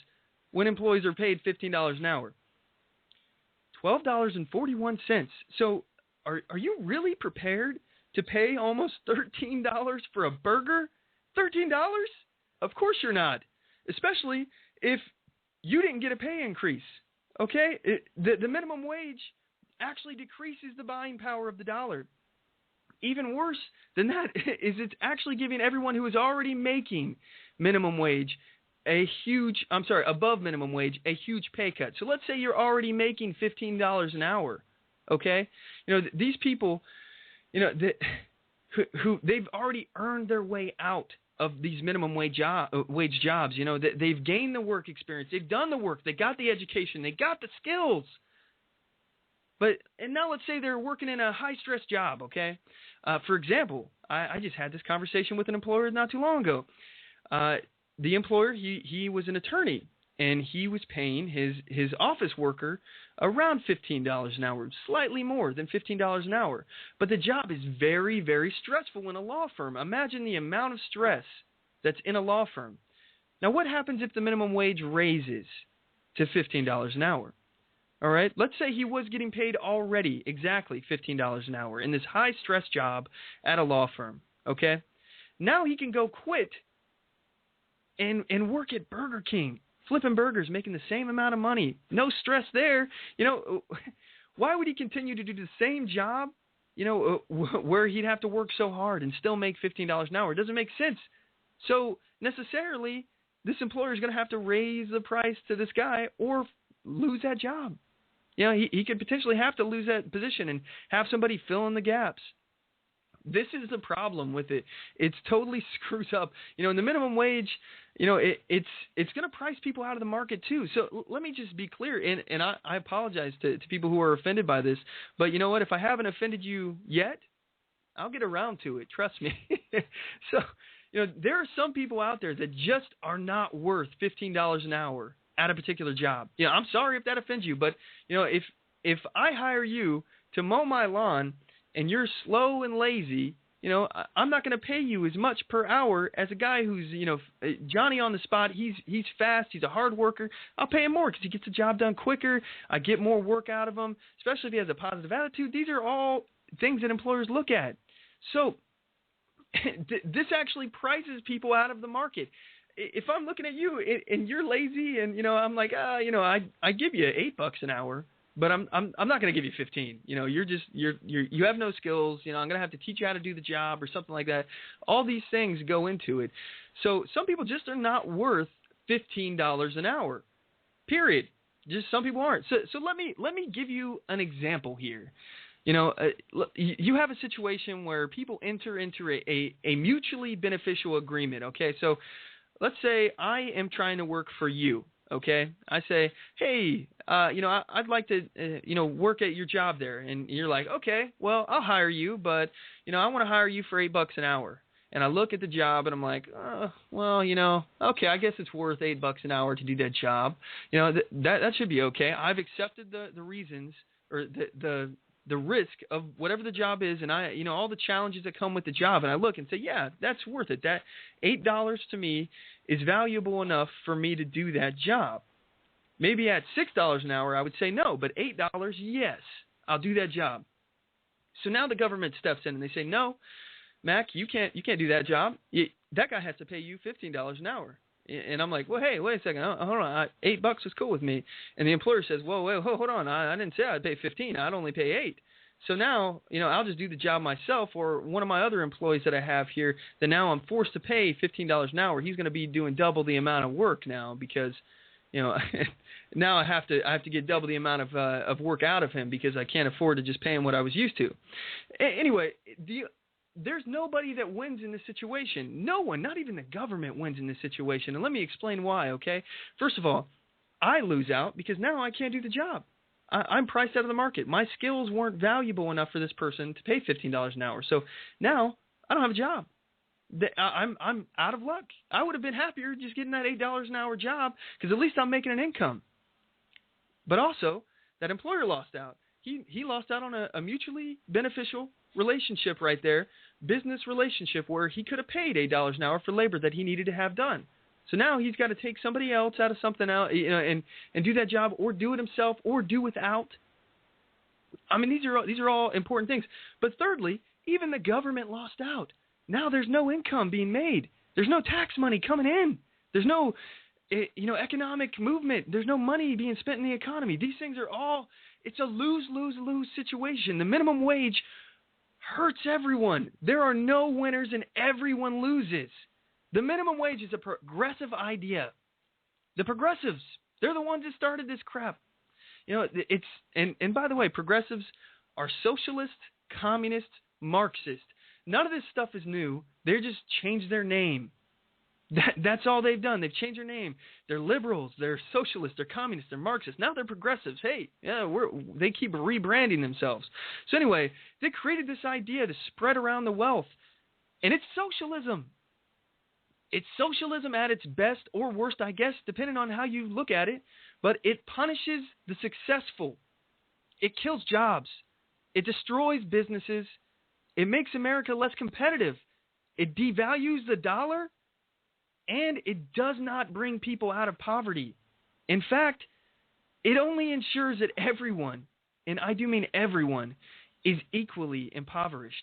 when employees are paid $15 an hour. $12.41. So are you really prepared to pay almost $13 for a burger? $13? Of course you're not, especially if you didn't get a pay increase. Okay? The minimum wage actually decreases the buying power of the dollar. Even worse than that is it's actually giving everyone who is already making minimum wage above minimum wage, a huge pay cut. So let's say you're already making $15 an hour, okay? These people, who they've already earned their way out of these minimum wage jobs. They've gained the work experience, they've done the work, they got the education, they got the skills. And now let's say they're working in a high-stress job, okay? For example, I just had this conversation with an employer not too long ago. The employer, he was an attorney, and he was paying his office worker around $15 an hour, slightly more than $15 an hour. But the job is very, very stressful in a law firm. Imagine the amount of stress that's in a law firm. Now, what happens if the minimum wage raises to $15 an hour? All right, let's say he was getting paid already exactly $15 an hour in this high-stress job at a law firm, okay? Now he can go quit and work at Burger King, flipping burgers, making the same amount of money. No stress there. Why would he continue to do the same job, where he'd have to work so hard and still make $15 an hour? It doesn't make sense. So necessarily, this employer is going to have to raise the price to this guy or lose that job. He could potentially have to lose that position and have somebody fill in the gaps. This is the problem with it. It's totally screws up. In the minimum wage, it's going to price people out of the market too. So let me just be clear, and I apologize to people who are offended by this, but you know what? If I haven't offended you yet, I'll get around to it. Trust me. So, there are some people out there that just are not worth $15 an hour at a particular job. I'm sorry if that offends you, but if I hire you to mow my lawn and you're slow and lazy, I'm not going to pay you as much per hour as a guy who's, Johnny on the spot. He's fast. He's a hard worker. I'll pay him more because he gets the job done quicker. I get more work out of him, especially if he has a positive attitude. These are all things that employers look at. So this actually prices people out of the market. If I'm looking at you and you're lazy and, I'm like, I give you $8 an hour, but I'm not going to give you 15. You have no skills. I'm going to have to teach you how to do the job or something like that. All these things go into it. So some people just are not worth $15 an hour, period. Just some people aren't. So let me give you an example here. You have a situation where people enter into a mutually beneficial agreement. Okay, so let's say I am trying to work for you, okay? I say, hey, I'd like to, work at your job there. And you're like, okay, well, I'll hire you, but, I want to hire you for $8 an hour. And I look at the job and I'm like, okay, I guess it's worth $8 an hour to do that job. That should be okay. I've accepted the reasons or the risk of whatever the job is, and all the challenges that come with the job, and I look and say, yeah, that's worth it. That $8 to me is valuable enough for me to do that job. Maybe at $6 an hour, I would say no, but $8, yes, I'll do that job. So now the government steps in and they say, no, Mack, you can't do that job. That guy has to pay you $15 an hour. And I'm like, well, hey, wait a second. Hold on. $8 is cool with me. And the employer says, whoa, hold on. I didn't say I'd pay 15. I'd only pay 8. So now, I'll just do the job myself, or one of my other employees that I have here that now I'm forced to pay $15 an hour. He's going to be doing double the amount of work now because, now I have to get double the amount of work out of him because I can't afford to just pay him what I was used to. Anyway, there's nobody that wins in this situation. No one, not even the government, wins in this situation. And let me explain why, okay? First of all, I lose out because now I can't do the job. I'm priced out of the market. My skills weren't valuable enough for this person to pay $15 an hour. So now I don't have a job. I'm out of luck. I would have been happier just getting that $8 an hour job because at least I'm making an income. But also, that employer lost out. He lost out on a mutually beneficial relationship right there, business relationship where he could have paid $8 an hour for labor that he needed to have done. So now he's got to take somebody else out of something else, and do that job, or do it himself, or do without. I mean, these are all important things. But thirdly, even the government lost out. Now there's no income being made. There's no tax money coming in. There's no economic movement. There's no money being spent in the economy. These things are all, it's a lose-lose-lose situation. The minimum wage hurts everyone. There are no winners and everyone loses. The minimum wage is a progressive idea. The progressives, they're the ones that started this crap. And by the way, progressives are socialist, communist, Marxist. None of this stuff is new. They just changed their name. That's all they've done. They've changed their name. They're liberals. They're socialists. They're communists. They're Marxists. Now they're progressives. Hey, yeah, they keep rebranding themselves. So anyway, they created this idea to spread around the wealth, and it's socialism. It's socialism at its best or worst, I guess, depending on how you look at it. But it punishes the successful. It kills jobs. It destroys businesses. It makes America less competitive. It devalues the dollar. And it does not bring people out of poverty. In fact, it only ensures that everyone, and I do mean everyone, is equally impoverished.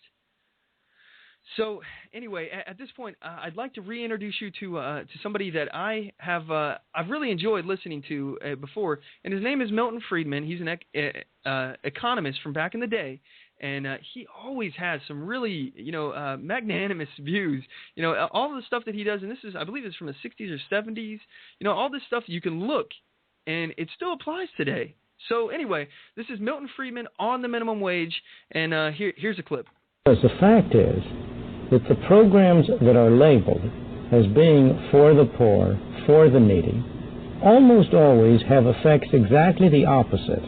So anyway, at this point, I'd like to reintroduce you to somebody that I've really enjoyed listening to before, and his name is Milton Friedman. He's an economist from back in the day. And he always has some really, magnanimous views. All the stuff that he does, and this is, I believe it's from the 60s or 70s. All this stuff you can look, and it still applies today. So anyway, this is Milton Friedman on the minimum wage, and here's a clip.
Because the fact is that the programs that are labeled as being for the poor, for the needy, almost always have effects exactly the opposite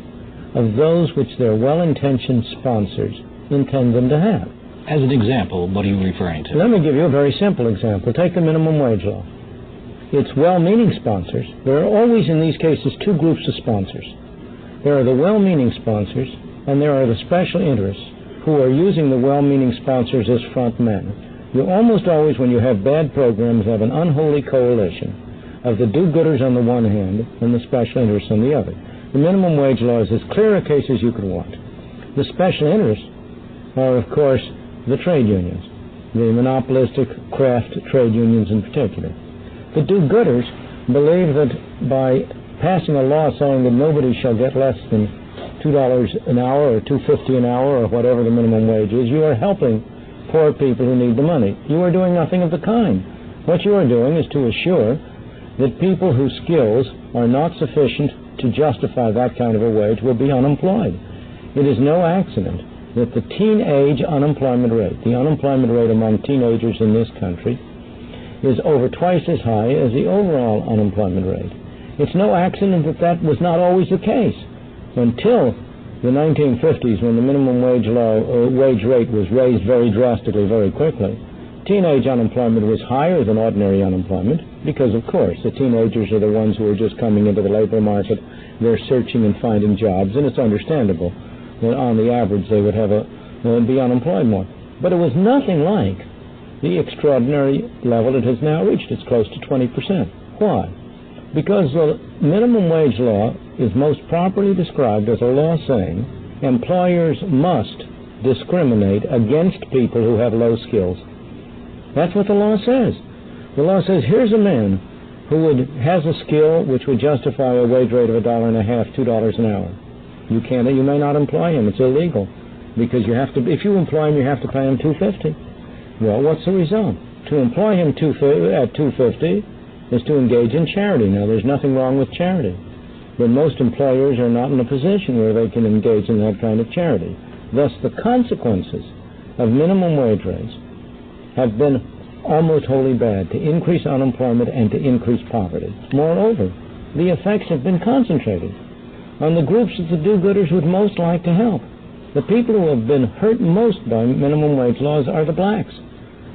of those which their well-intentioned sponsors intend them to have.
As an example, what are you referring to?
Let me give you a very simple example. Take the minimum wage law. It's well-meaning sponsors. There are always, in these cases, two groups of sponsors. There are the well-meaning sponsors, and there are the special interests who are using the well-meaning sponsors as front men. You almost always, when you have bad programs, have an unholy coalition of the do-gooders on the one hand and the special interests on the other. The minimum wage law is as clear a case as you could want. The special interests are, of course, the trade unions, the monopolistic craft trade unions in particular. The do-gooders believe that by passing a law saying that nobody shall get less than $2 an hour or $2.50 an hour or whatever the minimum wage is, you are helping poor people who need the money. You are doing nothing of the kind. What you are doing is to assure that people whose skills are not sufficient to justify that kind of a wage will be unemployed. It is no accident that the teenage unemployment rate, the unemployment rate among teenagers in this country, is over twice as high as the overall unemployment rate. It's no accident that that was not always the case. Until the 1950s, when the minimum wage rate was raised very drastically, very quickly, teenage unemployment was higher than ordinary unemployment because, of course, the teenagers are the ones who are just coming into the labor market. They're searching and finding jobs, and it's understandable that on the average they would be unemployed more. But it was nothing like the extraordinary level it has now reached. It's close to 20%. Why? Because the minimum wage law is most properly described as a law saying employers must discriminate against people who have low skills. That's what the law says. The law says, here's a man who has a skill which would justify a wage rate of $1.50, $2 an hour. You may not employ him. It's illegal because you have to. If you employ him, you have to pay him $2.50. Well, what's the result? To employ him at $2.50 is to engage in charity. Now, there's nothing wrong with charity, but most employers are not in a position where they can engage in that kind of charity. Thus, the consequences of minimum wage rates have been almost wholly bad, to increase unemployment and to increase poverty. Moreover, the effects have been concentrated. on the groups that the do-gooders would most like to help. The people who have been hurt most by minimum wage laws are the blacks.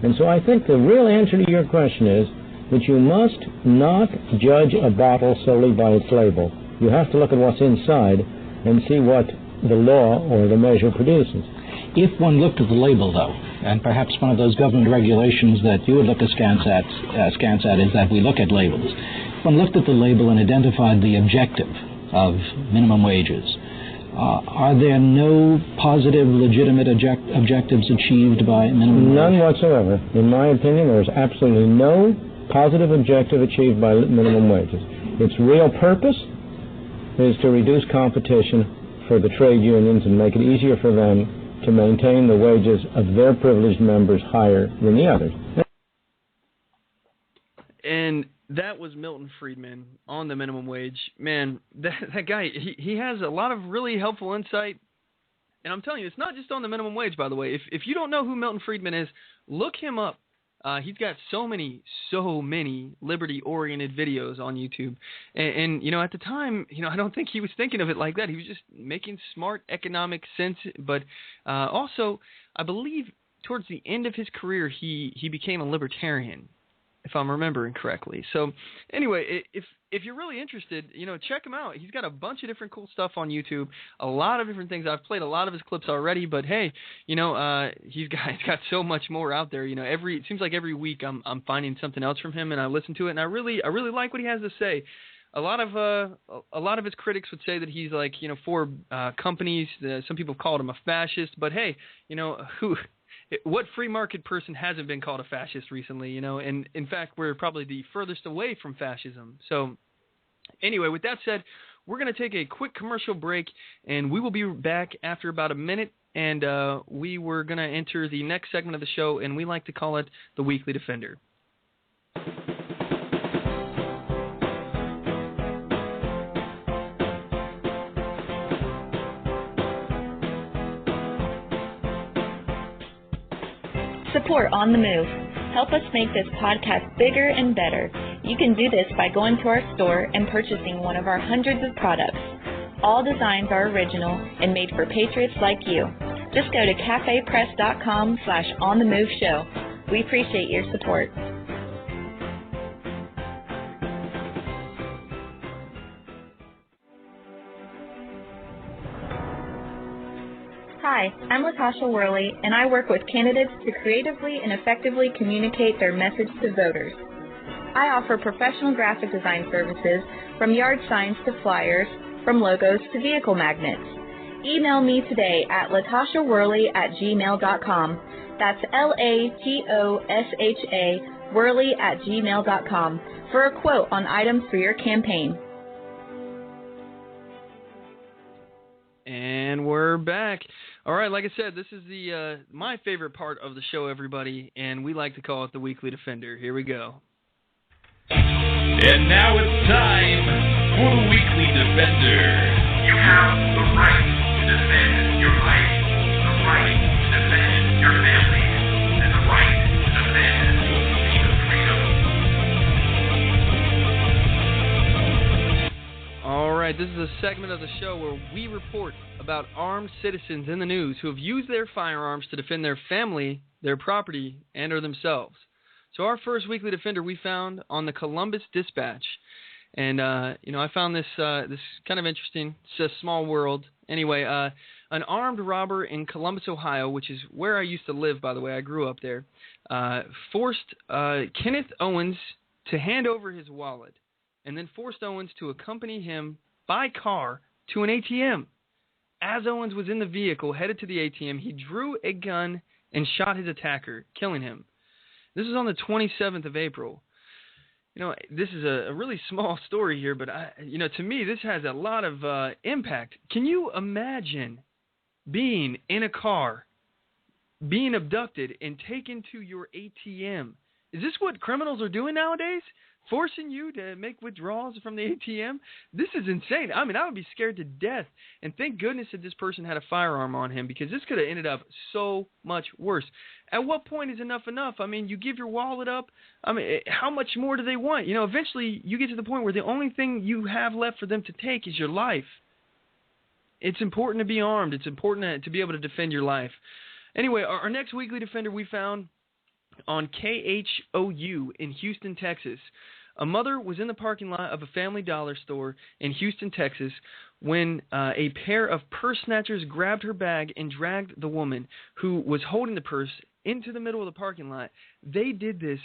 And so I think the real answer to your question is that you must not judge a bottle solely by its label. You have to look at what's inside and see what the law or the measure produces.
If one looked at the label, though, and perhaps one of those government regulations that you would look askance at is that we look at labels. If one looked at the label and identified the objective of minimum wages, are there no positive, legitimate objectives achieved by minimum wage?
None whatsoever. In my opinion, there's absolutely no positive objective achieved by minimum wages. Its real purpose is to reduce competition for the trade unions and make it easier for them to maintain the wages of their privileged members higher than the others.
And that was Milton Friedman on the minimum wage. Man, that guy, he has a lot of really helpful insight. And I'm telling you, it's not just on the minimum wage, by the way. If you don't know who Milton Friedman is, look him up. He's got so many liberty-oriented videos on YouTube. And, you know, at the time, you know, I don't think he was thinking of it like that. He was just making smart economic sense. But also, I believe towards the end of his career, he became a libertarian, if I'm remembering correctly. So, anyway, if you're really interested, you know, check him out. He's got a bunch of different cool stuff on YouTube, a lot of different things. I've played a lot of his clips already, but hey, you know, he's got so much more out there. You know, it seems like every week I'm finding something else from him, and I listen to it, and I really like what he has to say. A lot of his critics would say that he's like, you know, for companies. Some people have called him a fascist, but hey, you know, what free market person hasn't been called a fascist recently, you know? And in fact, we're probably the furthest away from fascism. So anyway, with that said, we're going to take a quick commercial break, and we will be back after about a minute. And we were going to enter the next segment of the show, and we like to call it the Weekly Defender.
Support On the Move. Help us make this podcast bigger and better. You can do this by going to our store and purchasing one of our hundreds of products. All designs are original and made for patriots like you. Just go to cafepress.com/onthemoveshow. We appreciate your support. Hi, I'm Latasha Worley, and I work with candidates to creatively and effectively communicate their message to voters. I offer professional graphic design services, from yard signs to flyers, from logos to vehicle magnets. Email me today at latashaworley@gmail.com. That's LATOSHA Worley@gmail.com for a quote on items for your campaign.
And we're back. All right, like I said, this is the my favorite part of the show, everybody, and we like to call it the Weekly Defender. Here we go.
And now it's time for the Weekly Defender.
You have the right to defend your life, the right to defend your family, and the right to defend your freedom.
All right, this is a segment of the show where we report about armed citizens in the news who have used their firearms to defend their family, their property, and or themselves. So our first Weekly Defender we found on the Columbus Dispatch. And, you know, I found this kind of interesting. It's a small world. Anyway, an armed robber in Columbus, Ohio, which is where I used to live, by the way. I grew up there, forced Kenneth Owens to hand over his wallet and then forced Owens to accompany him by car to an ATM. As Owens was in the vehicle headed to the ATM, he drew a gun and shot his attacker, killing him. This is on the 27th of April. You know, this is a really small story here, but, you know, to me, this has a lot of impact. Can you imagine being in a car, being abducted, and taken to your ATM? Is this what criminals are doing nowadays? Forcing you to make withdrawals from the ATM? This is insane. I mean, I would be scared to death. And thank goodness that this person had a firearm on him, because this could have ended up so much worse. At what point is enough enough? I mean, you give your wallet up. I mean, how much more do they want? You know, eventually you get to the point where the only thing you have left for them to take is your life. it's important to be armed. It's important to be able to defend your life. Anyway, our next weekly defender we found on KHOU in Houston, Texas. A mother was in the parking lot of a Family Dollar store in Houston, Texas, when a pair of purse snatchers grabbed her bag and dragged the woman who was holding the purse into the middle of the parking lot. They did this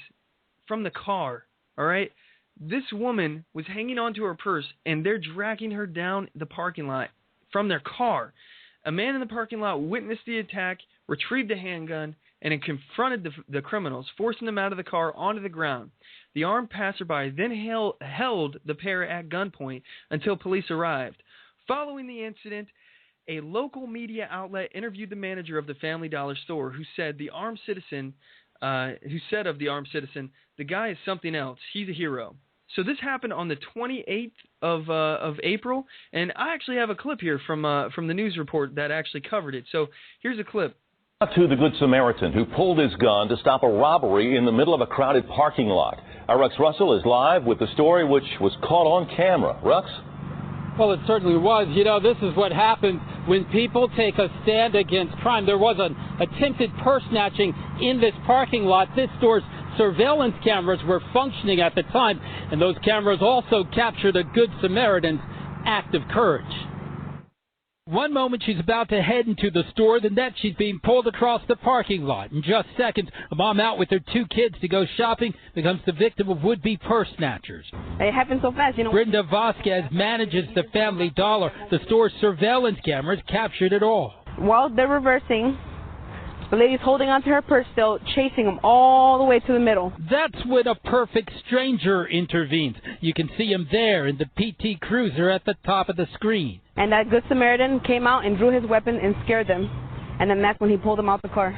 from the car, all right? This woman was hanging onto her purse, and they're dragging her down the parking lot from their car. A man in the parking lot witnessed the attack, retrieved a handgun, and then confronted the criminals, forcing them out of the car onto the ground. The armed passerby then held the pair at gunpoint until police arrived. Following the incident, a local media outlet interviewed the manager of the Family Dollar store, who said of the armed citizen, "The guy is something else. He's a hero." So this happened on the 28th of April, and I actually have a clip here from the news report that actually covered it. So here's a clip.
To the Good Samaritan who pulled his gun to stop a robbery in the middle of a crowded parking lot. Our Rex Russell is live with the story which was caught on camera. Rex?
Well, it certainly was. You know, this is what happens when people take a stand against crime. There was an attempted purse snatching in this parking lot. This store's surveillance cameras were functioning at the time, and those cameras also captured a Good Samaritan's act of courage. One moment she's about to head into the store, the next she's being pulled across the parking lot. In just seconds, a mom out with her 2 kids to go shopping becomes the victim of would-be purse snatchers.
It happened so fast, you know.
Brenda Vasquez manages the Family Dollar. The store's surveillance cameras captured it all.
While they're reversing, the lady's holding onto her purse still, chasing them all the way to the middle.
That's when a perfect stranger intervenes. You can see him there in the PT Cruiser at the top of the screen.
And that Good Samaritan came out and drew his weapon and scared them. And then that's when he pulled them out the car.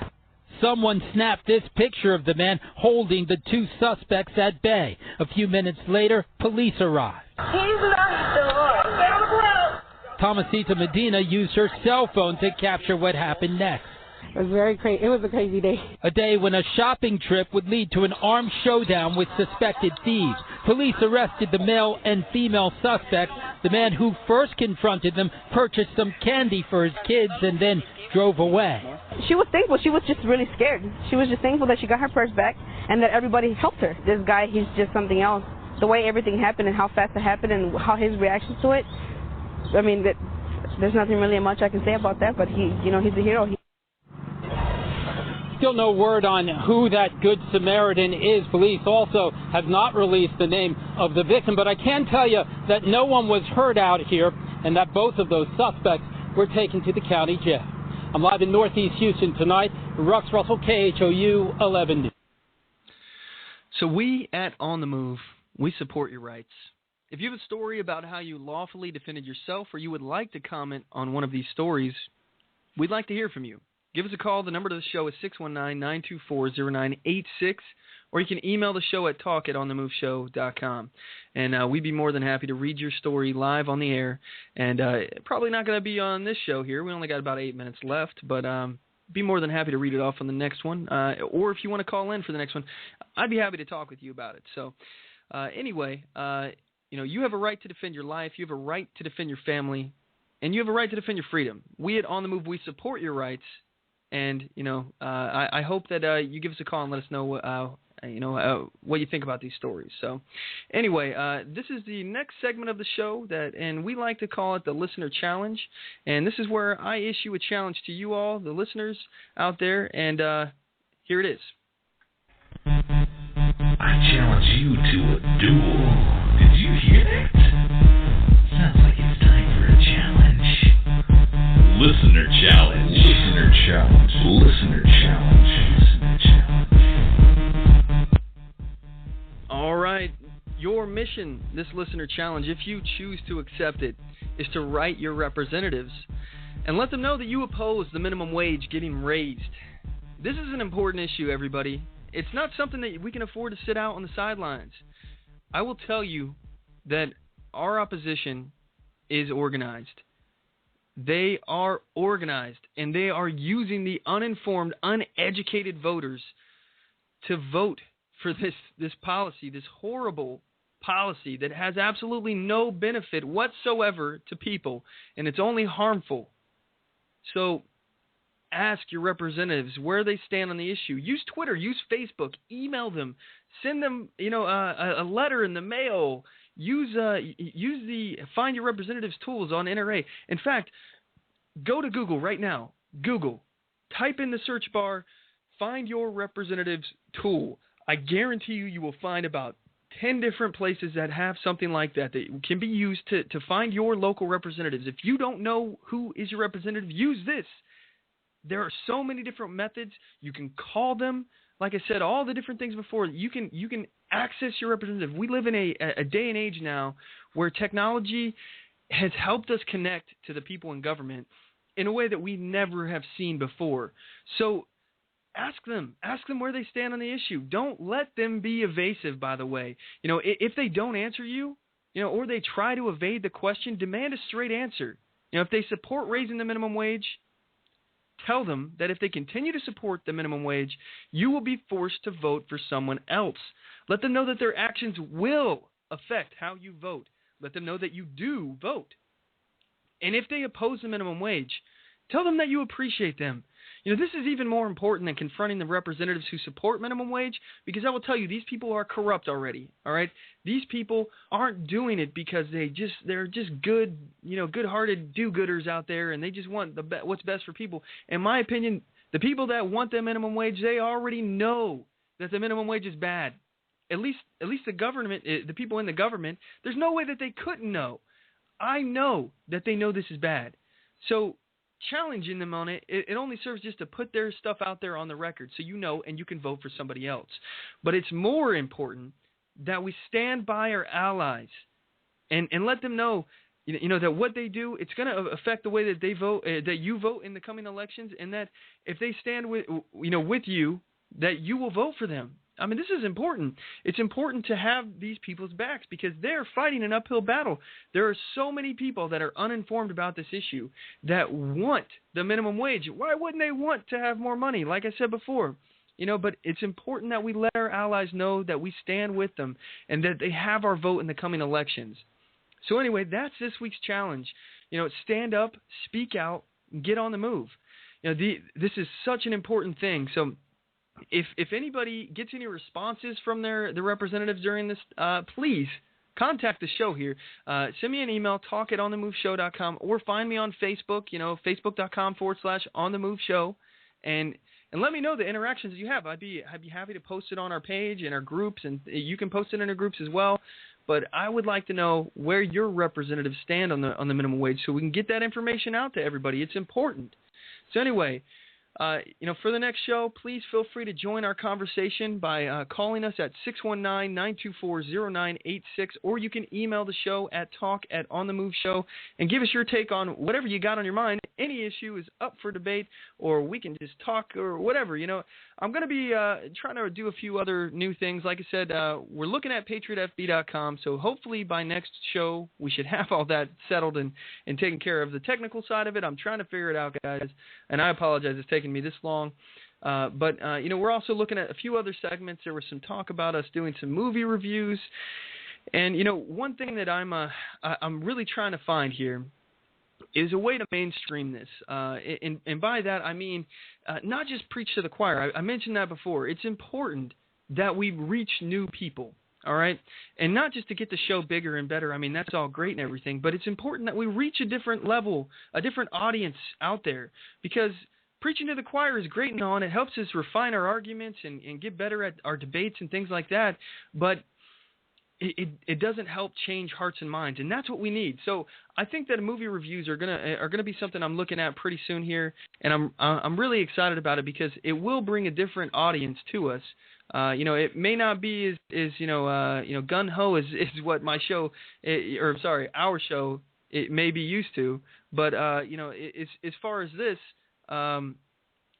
Someone snapped this picture of the man holding the 2 suspects at bay. A few minutes later, police arrived.
He's not the Lord. Get on the ground.
Tomasita Medina used her cell phone to capture what happened next.
It was very crazy. It was a crazy day.
A day when a shopping trip would lead to an armed showdown with suspected thieves. Police arrested the male and female suspects. The man who first confronted them purchased some candy for his kids and then drove away.
She was thankful. She was just really scared. She was just thankful that she got her purse back and that everybody helped her. This guy, he's just something else. The way everything happened and how fast it happened and how his reaction to it, I mean, there's nothing really much I can say about that, but he's a hero.
Still no word on who that Good Samaritan is. Police also have not released the name of the victim, but I can tell you that no one was hurt out here and that both of those suspects were taken to the county jail. I'm live in Northeast Houston tonight. Rex Russell, KHOU 11.
So we at On the Move, we support your rights. If you have a story about how you lawfully defended yourself or you would like to comment on one of these stories, we'd like to hear from you. Give us a call. The number to the show is 619-924-0986, or you can email the show at talk@onthemoveshow.com. And we'd be more than happy to read your story live on the air. And probably not going to be on this show here. We only got about 8 minutes left, but be more than happy to read it off on the next one. Or if you want to call in for the next one, I'd be happy to talk with you about it. So anyway, you have a right to defend your life. You have a right to defend your family. And you have a right to defend your freedom. We at On the Move, we support your rights. And, I hope that you give us a call and let us know, what you think about these stories. So, anyway, this is the next segment of the show, and we like to call it the Listener Challenge. And this is where I issue a challenge to you all, the listeners out there, and here it is.
I challenge you to a duel. Did you hear that? Sounds like it's time for a challenge. Listener challenge. Listener challenge. Listener challenge. Listener challenge.
All right. Your mission, this listener challenge, if you choose to accept it, is to write your representatives and let them know that you oppose the minimum wage getting raised. This is an important issue, everybody. It's not something that we can afford to sit out on the sidelines. I will tell you that our opposition is organized. They are organized, and they are using the uninformed, uneducated voters to vote for this policy, this horrible policy that has absolutely no benefit whatsoever to people, and it's only harmful. So ask your representatives where they stand on the issue. Use Twitter, use Facebook, email them, send them, a letter in the mail. Use the Find Your Representatives tools on NRA. In fact, go to Google right now. Google. Type in the search bar, Find Your Representatives tool. I guarantee you will find about 10 different places that have something like that can be used to find your local representatives. If you don't know who is your representative, use this. There are so many different methods. You can call them. Like I said, all the different things before. You can access your representative. We live in a day and age now where technology has helped us connect to the people in government in a way that we never have seen before. So ask them where they stand on the issue. Don't let them be evasive, by the way. If they don't answer you, or they try to evade the question, demand a straight answer. If they support raising the minimum wage, tell them that if they continue to support the minimum wage, you will be forced to vote for someone else. Let them know that their actions will affect how you vote. Let them know that you do vote. And if they oppose the minimum wage, tell them that you appreciate them. This is even more important than confronting the representatives who support minimum wage, because I will tell you, these people are corrupt already, all right? These people aren't doing it because they're just good, good-hearted do-gooders out there, and they just want what's best for people. In my opinion, the people that want the minimum wage, they already know that the minimum wage is bad. At least the government, the people in the government, there's no way that they couldn't know. I know that they know this is bad. So challenging them on it only serves just to put their stuff out there on the record so and you can vote for somebody else. But it's more important that we stand by our allies and let them know that what they do, it's going to affect the way that they vote, that you vote in the coming elections, and that if they stand with you, that you will vote for them. I mean, this is important. It's important to have these people's backs because they're fighting an uphill battle. There are so many people that are uninformed about this issue that want the minimum wage. Why wouldn't they want to have more money? Like I said before, but it's important that we let our allies know that we stand with them and that they have our vote in the coming elections. So anyway, that's this week's challenge. Stand up, speak out, get on the move. This is such an important thing. So if anybody gets any responses from the representatives during this, please contact the show here. Send me an email, talk@onthemoveshow.com, or find me on Facebook, facebook.com/onthemoveshow, and let me know the interactions that you have. I'd be happy to post it on our page and our groups, and you can post it in our groups as well. But I would like to know where your representatives stand on the minimum wage so we can get that information out to everybody. It's important. So anyway, for the next show, please feel free to join our conversation by calling us at 619-924-0986, or you can email the show at talk@onthemoveshow and give us your take on whatever you got on your mind. Any issue is up for debate, or we can just talk or whatever. I'm going to be trying to do a few other new things. Like I said, we're looking at patriotfb.com, so hopefully by next show we should have all that settled and taken care of. The technical side of it, I'm trying to figure it out, guys, and I apologize it's taken me this long. But we're also looking at a few other segments. There was some talk about us doing some movie reviews. And, one thing that I'm really trying to find here is a way to mainstream this. And by that, I mean not just preach to the choir. I mentioned that before. It's important that we reach new people, all right? And not just to get the show bigger and better. I mean, that's all great and everything. But it's important that we reach a different level, a different audience out there. Because preaching to the choir is great and all, and it helps us refine our arguments and get better at our debates and things like that. But it doesn't help change hearts and minds, and that's what we need. So I think that movie reviews are gonna be something I'm looking at pretty soon here, and I'm really excited about it because it will bring a different audience to us. It may not be as gun ho is what my show, our show, it may be used to, but as far as this.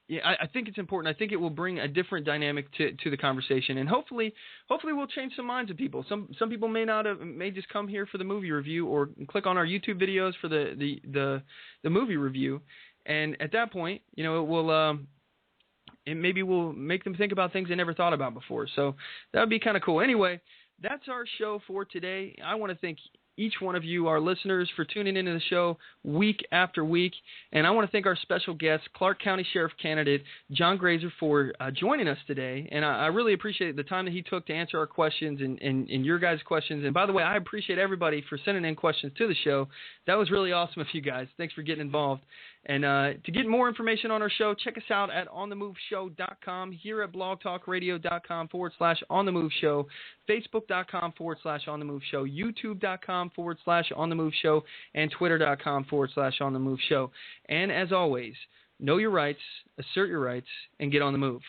I think it's important. I think it will bring a different dynamic to the conversation, and hopefully we'll change some minds of people. Some people may just come here for the movie review or click on our YouTube videos for the movie review, and at that point, it maybe will make them think about things they never thought about before. So that would be kind of cool. Anyway, that's our show for today. I want to thank each one of you, our listeners, for tuning into the show week after week. And I want to thank our special guest, Clark County Sheriff candidate John Grazer, for joining us today. And I really appreciate the time that he took to answer our questions and your guys' questions. And by the way, I appreciate everybody for sending in questions to the show. That was really awesome of you guys. Thanks for getting involved. And to get more information on our show, check us out at onthemoveshow.com, here at blogtalkradio.com/onthemoveshow, facebook.com/onthemoveshow, youtube.com/onthemoveshow, and twitter.com/onthemoveshow. And as always, know your rights, assert your rights, and get on the move.